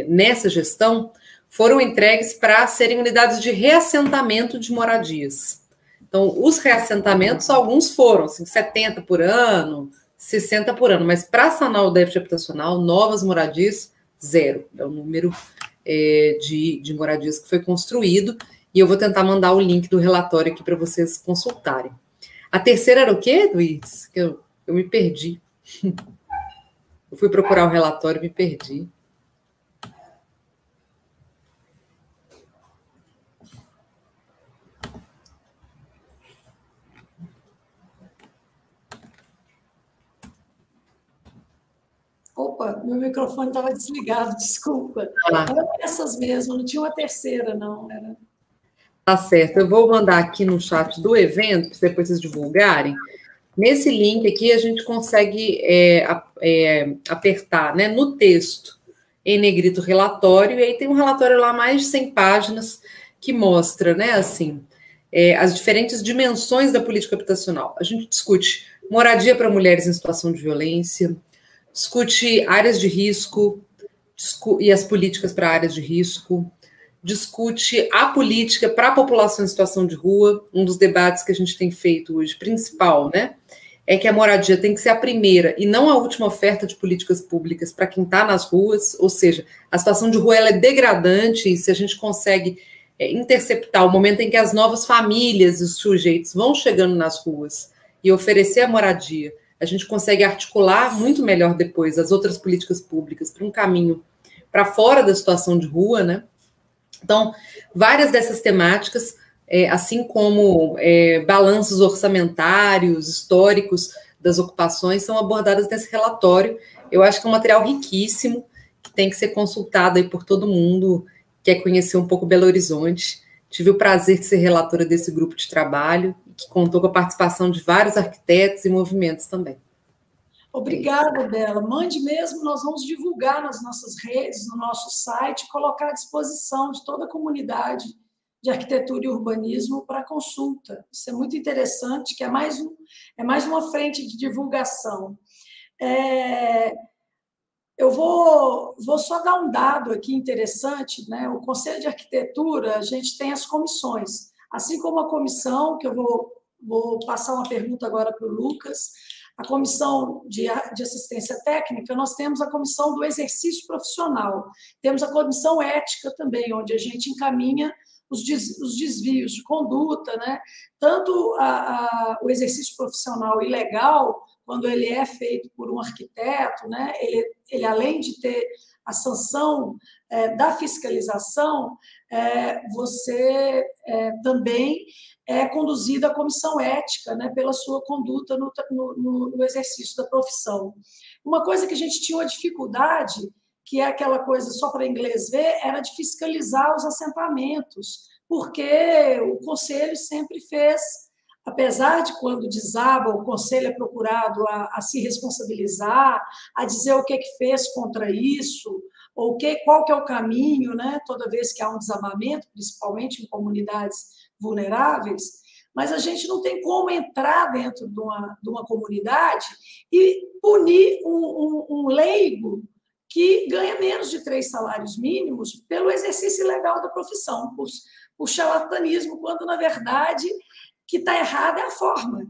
nessa gestão foram entregues para serem unidades de reassentamento de moradias. Então, os reassentamentos, alguns foram, assim, 70 por ano, 60 por ano, mas para sanar o déficit habitacional, novas moradias, 0. É o número de moradias que foi construído, e eu vou tentar mandar o link do relatório aqui para vocês consultarem. A terceira era o quê, Luiz? Que eu me perdi. Eu fui procurar o relatório e me perdi. Opa, meu microfone estava desligado, desculpa. Eram essas mesmo, não tinha uma terceira, não. Tá certo, eu vou mandar aqui no chat do evento, para depois vocês divulgarem. Nesse link aqui, a gente consegue apertar, né, no texto, em negrito relatório, e aí tem um relatório lá, mais de 100 páginas, que mostra, né, assim, as diferentes dimensões da política habitacional. A gente discute moradia para mulheres em situação de violência, discute áreas de risco e as políticas para áreas de risco, discute a política para a população em situação de rua. Um dos debates que a gente tem feito hoje, principal, né, é que a moradia tem que ser a primeira e não a última oferta de políticas públicas para quem está nas ruas, ou seja, a situação de rua ela é degradante, e se a gente consegue interceptar o momento em que as novas famílias e os sujeitos vão chegando nas ruas e oferecer a moradia, a gente consegue articular muito melhor depois as outras políticas públicas para um caminho para fora da situação de rua, né? Então, várias dessas temáticas, assim como balanços orçamentários, históricos das ocupações, são abordadas nesse relatório. Eu acho que é um material riquíssimo, que tem que ser consultado aí por todo mundo que quer conhecer um pouco Belo Horizonte. Tive o prazer de ser relatora desse grupo de trabalho, que contou com a participação de vários arquitetos e movimentos também. Obrigada, Bela. Mande mesmo, nós vamos divulgar nas nossas redes, no nosso site, colocar à disposição de toda a comunidade de arquitetura e urbanismo para consulta. Isso é muito interessante, que é mais uma frente de divulgação. Eu vou só dar um dado aqui interessante, né? O Conselho de Arquitetura, a gente tem as comissões, assim como a comissão, que eu vou passar uma pergunta agora para o Lucas, a comissão de assistência técnica, nós temos a comissão do exercício profissional, temos a comissão ética também, onde a gente encaminha os desvios de conduta, né? Tanto o exercício profissional ilegal, quando ele é feito por um arquiteto, né? Ele além de ter a sanção da fiscalização, você também é conduzida a comissão ética, né, pela sua conduta no exercício da profissão. Uma coisa que a gente tinha uma dificuldade, que é aquela coisa, só para inglês ver, era de fiscalizar os assentamentos, porque o Conselho sempre fez, apesar de quando desaba, o Conselho é procurado a se responsabilizar, a dizer o que fez contra isso, ou qual que é o caminho, né, toda vez que há um desabamento, principalmente em comunidades vulneráveis, mas a gente não tem como entrar dentro de uma comunidade e punir um leigo que ganha menos de 3 salários mínimos pelo exercício ilegal da profissão, por charlatanismo, quando, na verdade, que está errada é a forma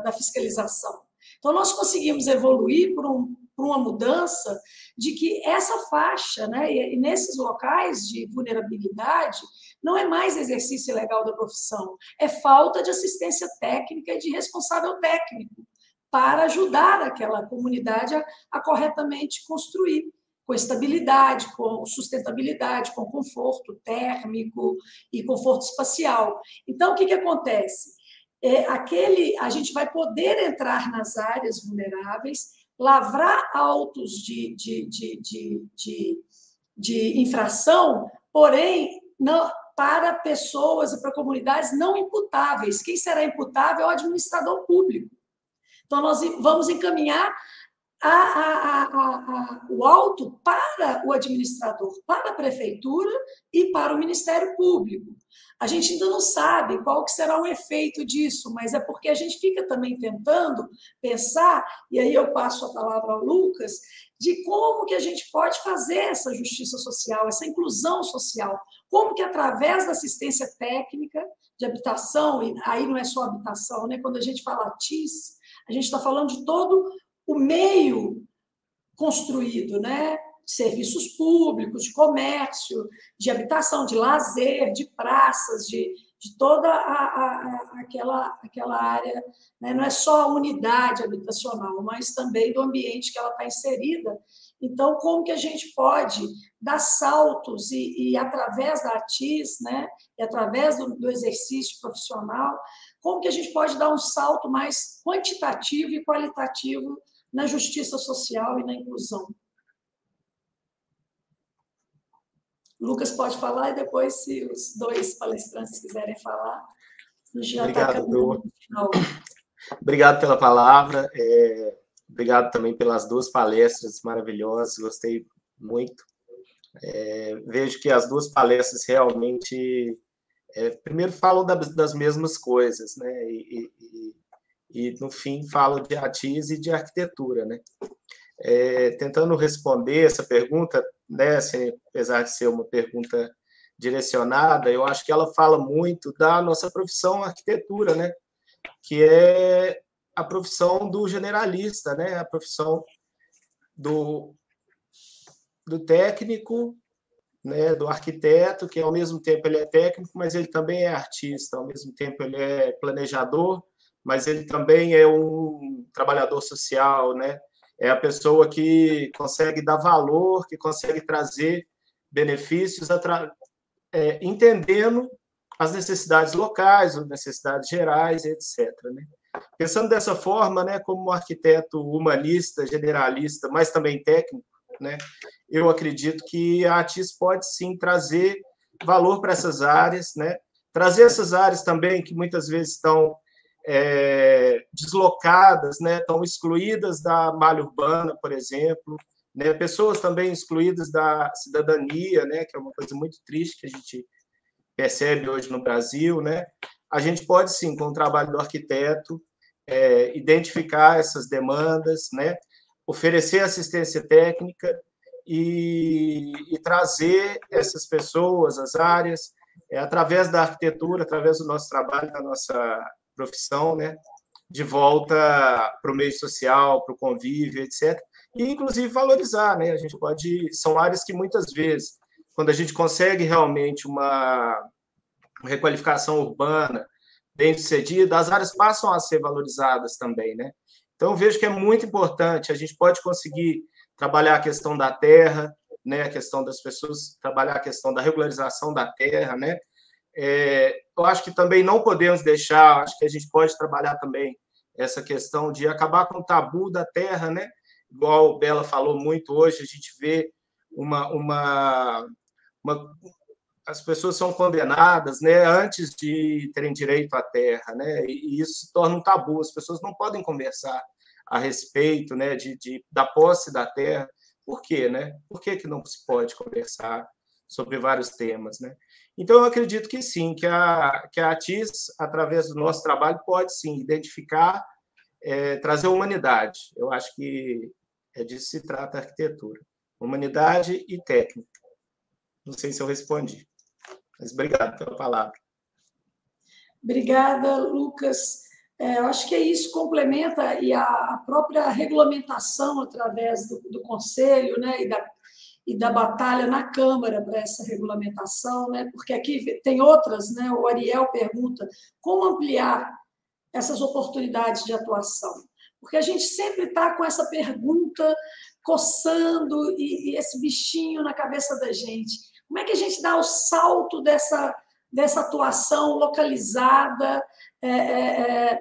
da fiscalização. Então, nós conseguimos evoluir por uma mudança de que essa faixa, né, e nesses locais de vulnerabilidade, não é mais exercício ilegal da profissão, é falta de assistência técnica e de responsável técnico para ajudar aquela comunidade a corretamente construir, com estabilidade, com sustentabilidade, com conforto térmico e conforto espacial. Então, o que acontece? A gente vai poder entrar nas áreas vulneráveis, lavrar autos de infração, porém, não, para pessoas e para comunidades não imputáveis. Quem será imputável é o administrador público. Então, nós vamos encaminhar o auto para o administrador, para a prefeitura e para o Ministério Público. A gente ainda não sabe qual que será o efeito disso, mas é porque a gente fica também tentando pensar, e aí eu passo a palavra ao Lucas, de como que a gente pode fazer essa justiça social, essa inclusão social, como que através da assistência técnica de habitação, e aí não é só habitação, né? Quando a gente fala ATIS, a gente está falando de todo o meio construído, né? Serviços públicos, de comércio, de habitação, de lazer, de praças, de toda aquela área, né? Não é só a unidade habitacional, mas também do ambiente que ela está inserida. Então, como que a gente pode dar saltos e através da ATIS, né? E através do exercício profissional, como que a gente pode dar um salto mais quantitativo e qualitativo na justiça social e na inclusão? Lucas pode falar e depois, se os dois palestrantes quiserem falar, a gente já está caminhando no final. Obrigado pela palavra, obrigado também pelas duas palestras maravilhosas, gostei muito. Vejo que as duas palestras realmente, primeiro, falam das mesmas coisas, né? E no fim, falam de ATIS e de arquitetura, né? Tentando responder essa pergunta, né, assim, apesar de ser uma pergunta direcionada, eu acho que ela fala muito da nossa profissão arquitetura, né, que é a profissão do generalista, né, a profissão do técnico, né, do arquiteto, que ao mesmo tempo ele é técnico, mas ele também é artista, ao mesmo tempo ele é planejador, mas ele também é um trabalhador social, né? É a pessoa que consegue dar valor, que consegue trazer benefícios, entendendo as necessidades locais, as necessidades gerais, etc. Né? Pensando dessa forma, né, como um arquiteto humanista, generalista, mas também técnico, né, eu acredito que a ATIS pode, sim, trazer valor para essas áreas, né? Trazer essas áreas também que muitas vezes estão deslocadas, né, estão excluídas da malha urbana, por exemplo, né, pessoas também excluídas da cidadania, né, que é uma coisa muito triste que a gente percebe hoje no Brasil, né. A gente pode, sim, com o trabalho do arquiteto, identificar essas demandas, né, oferecer assistência técnica e trazer essas pessoas, as áreas, através da arquitetura, através do nosso trabalho, da nossa profissão, né, de volta para o meio social, para o convívio, etc. E, inclusive, valorizar, né? A gente pode... São áreas que, muitas vezes, quando a gente consegue realmente uma requalificação urbana bem-sucedida, as áreas passam a ser valorizadas também, né? Então, eu vejo que é muito importante. A gente pode conseguir trabalhar a questão da terra, né? A questão das pessoas, trabalhar a questão da regularização da terra, né? Eu acho que também não podemos deixar, acho que a gente pode trabalhar também essa questão de acabar com o tabu da terra, né? Igual a Bela falou muito hoje, a gente vê as pessoas são condenadas, né, antes de terem direito à terra, né? E isso se torna um tabu, as pessoas não podem conversar a respeito, né, da posse da terra. Por quê, né? Por que não se pode conversar sobre vários temas, né? Então, eu acredito que sim, que a ATIS, através do nosso trabalho, pode, sim, identificar, trazer humanidade. Eu acho que disso se trata a arquitetura. Humanidade e técnica. Não sei se eu respondi, mas obrigado pela palavra. Obrigada, Lucas. Eu acho que é isso, complementa, e a própria regulamentação através do Conselho, né, e da batalha na Câmara para essa regulamentação, né, porque aqui tem outras, né, o Ariel pergunta como ampliar essas oportunidades de atuação, porque a gente sempre está com essa pergunta coçando e esse bichinho na cabeça da gente. Como é que a gente dá o salto dessa atuação localizada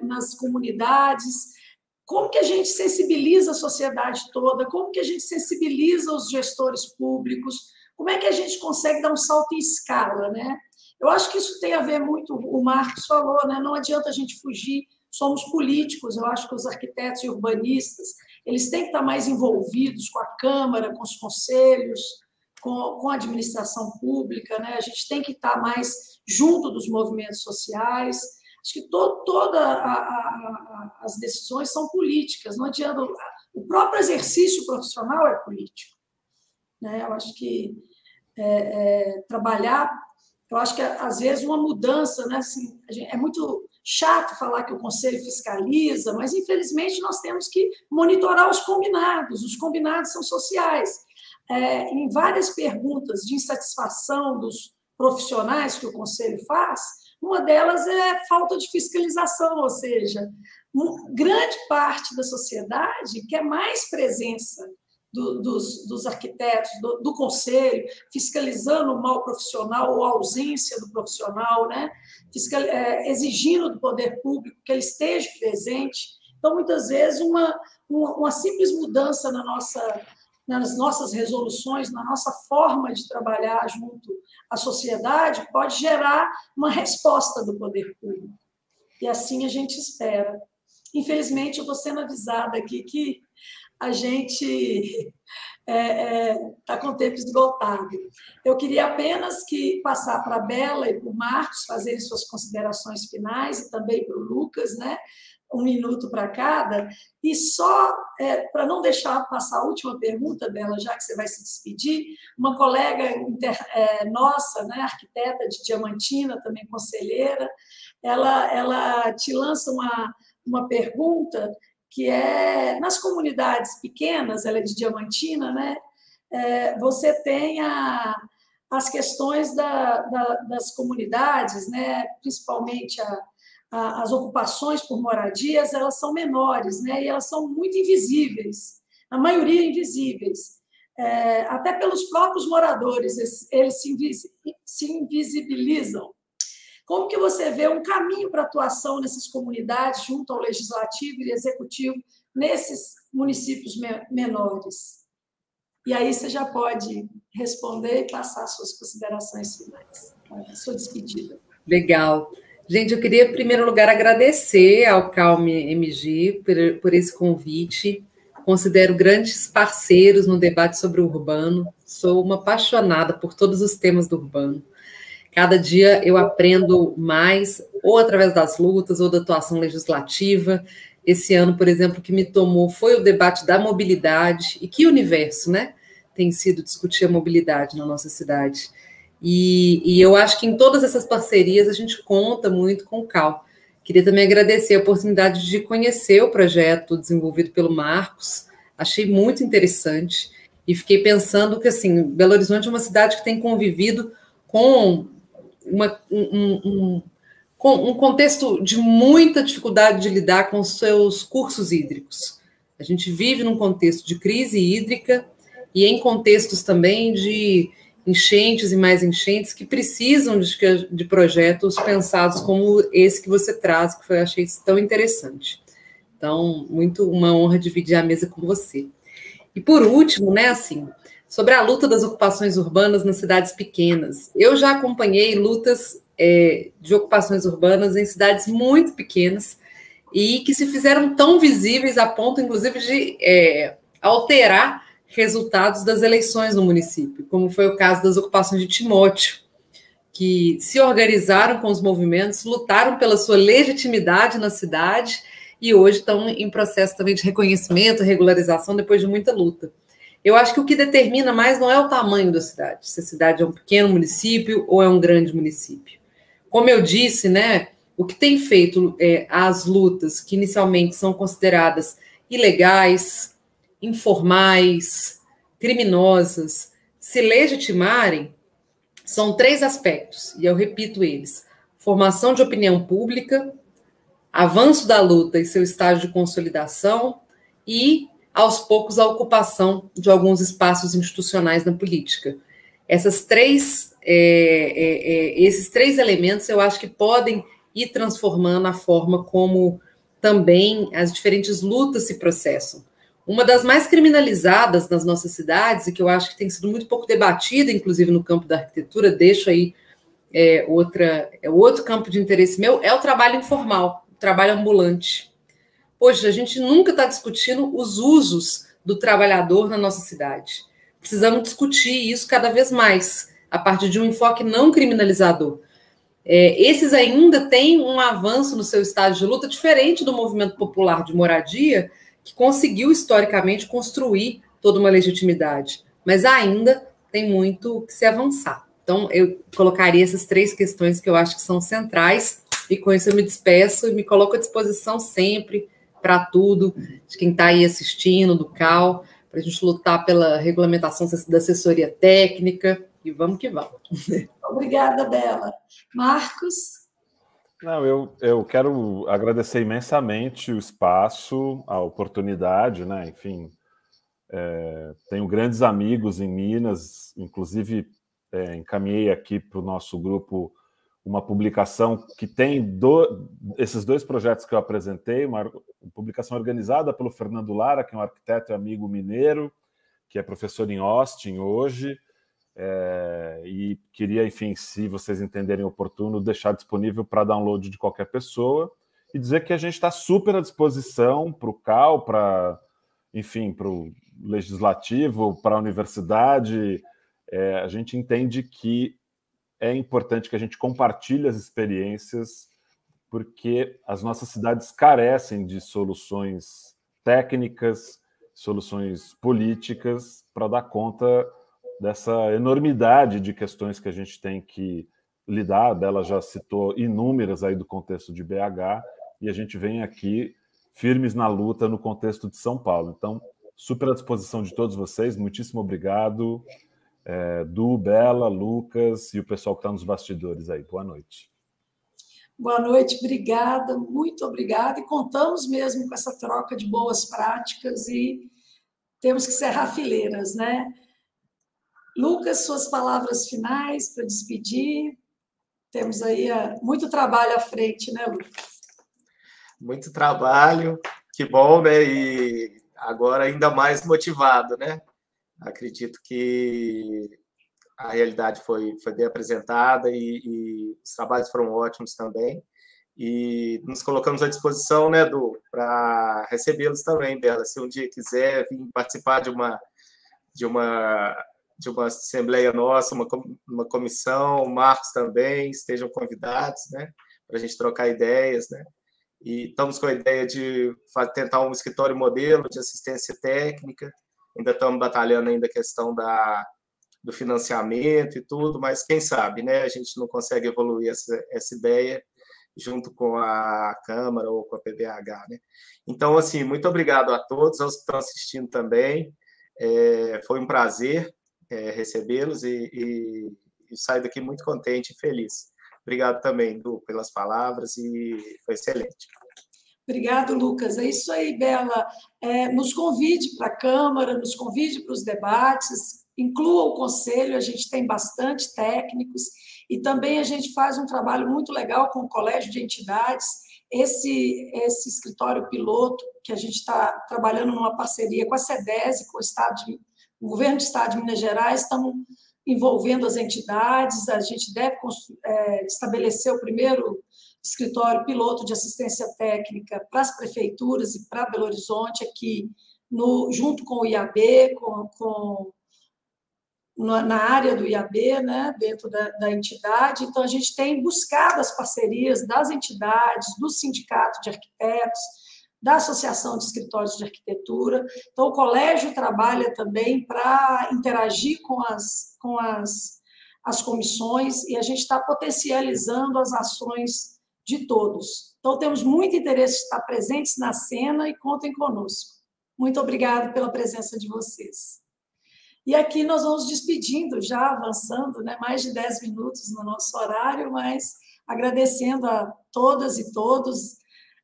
nas comunidades? Como que a gente sensibiliza a sociedade toda? Como que a gente sensibiliza os gestores públicos? Como é que a gente consegue dar um salto em escala, né? Eu acho que isso tem a ver muito, o Marcos falou, né? Não adianta a gente fugir, somos políticos, eu acho que os arquitetos e urbanistas, eles têm que estar mais envolvidos com a Câmara, com os conselhos, com a administração pública, né? A gente tem que estar mais junto dos movimentos sociais. Acho que todas as decisões são políticas, não adianta. O próprio exercício profissional é político, né? Eu acho que trabalhar, eu acho que às vezes uma mudança, né? Assim, é muito chato falar que o Conselho fiscaliza, mas infelizmente nós temos que monitorar os combinados são sociais. Em várias perguntas de insatisfação dos profissionais que o Conselho faz, uma delas é falta de fiscalização, ou seja, grande parte da sociedade quer mais presença dos arquitetos, do Conselho, fiscalizando o mal profissional ou a ausência do profissional, né? Exigindo do poder público que ele esteja presente. Então, muitas vezes, uma simples mudança nas nossas resoluções, na nossa forma de trabalhar junto à sociedade, pode gerar uma resposta do poder público. E assim a gente espera. Infelizmente, eu estou sendo avisada aqui que a gente está com o tempo esgotado. Eu queria apenas passar para a Bela e para o Marcos fazerem suas considerações finais, e também para o Lucas, né? 1 minuto para cada, e só para não deixar passar a última pergunta, Bela, já que você vai se despedir, uma colega nossa, né, arquiteta de Diamantina, também conselheira, ela te lança uma pergunta que é, nas comunidades pequenas, ela é de Diamantina, né, você tem as questões das comunidades, né, principalmente as ocupações por moradias, elas são menores, né? E elas são muito invisíveis, a maioria invisíveis, até pelos próprios moradores, eles se invisibilizam. Como que você vê um caminho para atuação nessas comunidades, junto ao Legislativo e Executivo, nesses municípios menores? E aí você já pode responder e passar suas considerações finais, a sua despedida. Legal. Gente, eu queria, em primeiro lugar, agradecer ao CalmMG por esse convite. Considero grandes parceiros no debate sobre o urbano. Sou uma apaixonada por todos os temas do urbano. Cada dia eu aprendo mais, ou através das lutas, ou da atuação legislativa. Esse ano, por exemplo, o que me tomou foi o debate da mobilidade. E que universo, né? Tem sido discutir a mobilidade na nossa cidade. E eu acho que em todas essas parcerias a gente conta muito com o Cal. Queria também agradecer a oportunidade de conhecer o projeto desenvolvido pelo Marcos. Achei muito interessante e fiquei pensando que, assim, Belo Horizonte é uma cidade que tem convivido com um contexto de muita dificuldade de lidar com os seus cursos hídricos. A gente vive num contexto de crise hídrica e em contextos também de enchentes e mais enchentes que precisam de projetos pensados como esse que você traz, que eu achei tão interessante. Então, uma honra dividir a mesa com você. E por último, né, assim, sobre a luta das ocupações urbanas nas cidades pequenas. Eu já acompanhei lutas de ocupações urbanas em cidades muito pequenas e que se fizeram tão visíveis a ponto, inclusive, de alterar resultados das eleições no município, como foi o caso das ocupações de Timóteo, que se organizaram com os movimentos, lutaram pela sua legitimidade na cidade e hoje estão em processo também de reconhecimento, regularização, depois de muita luta. Eu acho que o que determina mais não é o tamanho da cidade, se a cidade é um pequeno município ou é um grande município. Como eu disse, né, o que tem feito as lutas que inicialmente são consideradas ilegais, informais, criminosas, se legitimarem, são 3 aspectos, e eu repito eles: formação de opinião pública, avanço da luta e seu estágio de consolidação e, aos poucos, a ocupação de alguns espaços institucionais na política. Esses 3 elementos eu acho que podem ir transformando a forma como também as diferentes lutas se processam. Uma das mais criminalizadas nas nossas cidades, e que eu acho que tem sido muito pouco debatida, inclusive no campo da arquitetura, deixo aí outro campo de interesse meu, é o trabalho informal, o trabalho ambulante. Poxa, a gente nunca está discutindo os usos do trabalhador na nossa cidade. Precisamos discutir isso cada vez mais, a partir de um enfoque não criminalizador. Esses ainda têm um avanço no seu estágio de luta diferente do movimento popular de moradia, que conseguiu, historicamente, construir toda uma legitimidade. Mas ainda tem muito que se avançar. Então, eu colocaria essas 3 questões que eu acho que são centrais, e com isso eu me despeço e me coloco à disposição sempre para tudo, de quem está aí assistindo, do CAL, para a gente lutar pela regulamentação da assessoria técnica, e vamos que vamos. Obrigada, Bela. Marcos? Não, eu quero agradecer imensamente o espaço, a oportunidade, né? Enfim, tenho grandes amigos em Minas, inclusive encaminhei aqui para o nosso grupo uma publicação que tem esses 2 projetos que eu apresentei, uma publicação organizada pelo Fernando Lara, que é um arquiteto e amigo mineiro, que é professor em Austin hoje, e queria, enfim, se vocês entenderem oportuno, deixar disponível para download de qualquer pessoa, e dizer que a gente está super à disposição para o CAL, enfim, para o legislativo, para a universidade. A gente entende que é importante que a gente compartilhe as experiências, porque as nossas cidades carecem de soluções técnicas, soluções políticas para dar conta dessa enormidade de questões que a gente tem que lidar. A Bela já citou inúmeras aí do contexto de BH, e a gente vem aqui firmes na luta no contexto de São Paulo. Então, super à disposição de todos vocês, muitíssimo obrigado. Du, Bela, Lucas e o pessoal que está nos bastidores aí. Boa noite. Boa noite, obrigada, muito obrigada. E contamos mesmo com essa troca de boas práticas e temos que cerrar fileiras, né? Lucas, suas palavras finais para despedir. Temos aí muito trabalho à frente, né, Lucas? Muito trabalho, que bom, né? E agora ainda mais motivado, né? Acredito que a realidade foi bem apresentada e os trabalhos foram ótimos também. E nos colocamos à disposição, né, Du, para recebê-los também, Bela. Se um dia quiser vir participar de uma assembleia nossa, uma comissão, o Marcos também, estejam convidados, né, para a gente trocar ideias, né? E estamos com a ideia de tentar um escritório modelo de assistência técnica. Ainda estamos batalhando ainda a questão do financiamento e tudo, mas quem sabe, né? A gente não consegue evoluir essa ideia junto com a Câmara ou com a PBH, né? Então, assim, muito obrigado a todos, aos que estão assistindo também. Foi um prazer recebê-los e saio daqui muito contente e feliz. Obrigado também, Du, pelas palavras, e foi excelente. Obrigado, Lucas. É isso aí, Bela. Nos convide para a Câmara, nos convide para os debates, inclua o Conselho, a gente tem bastante técnicos, e também a gente faz um trabalho muito legal com o Colégio de Entidades, esse escritório piloto, que a gente está trabalhando numa parceria com a SEDESI, com o Governo do Estado de Minas Gerais, estamos envolvendo as entidades, a gente deve estabelecer o primeiro escritório piloto de assistência técnica para as prefeituras e para Belo Horizonte, aqui junto com o IAB, na área do IAB, né, dentro da entidade. Então, a gente tem buscado as parcerias das entidades, do Sindicato de Arquitetos, da Associação de Escritórios de Arquitetura. Então, o colégio trabalha também para interagir com as comissões, e a gente está potencializando as ações de todos. Então, temos muito interesse de estar presentes na cena e contem conosco. Muito obrigada pela presença de vocês. E aqui nós vamos despedindo, já avançando, né, mais de 10 minutos no nosso horário, mas agradecendo a todas e todos,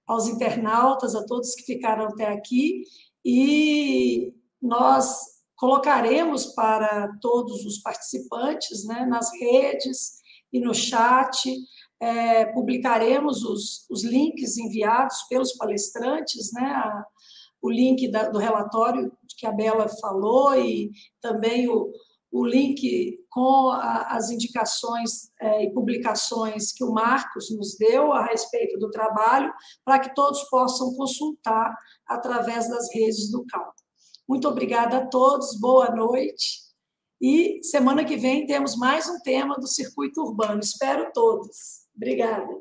aos internautas, a todos que ficaram até aqui, e nós colocaremos para todos os participantes, né, nas redes e no chat, publicaremos os links enviados pelos palestrantes, né, o link do relatório que a Bela falou e também o link com as indicações e publicações que o Marcos nos deu a respeito do trabalho, para que todos possam consultar através das redes do CAL. Muito obrigada a todos, boa noite. E semana que vem temos mais um tema do circuito urbano. Espero todos. Obrigada.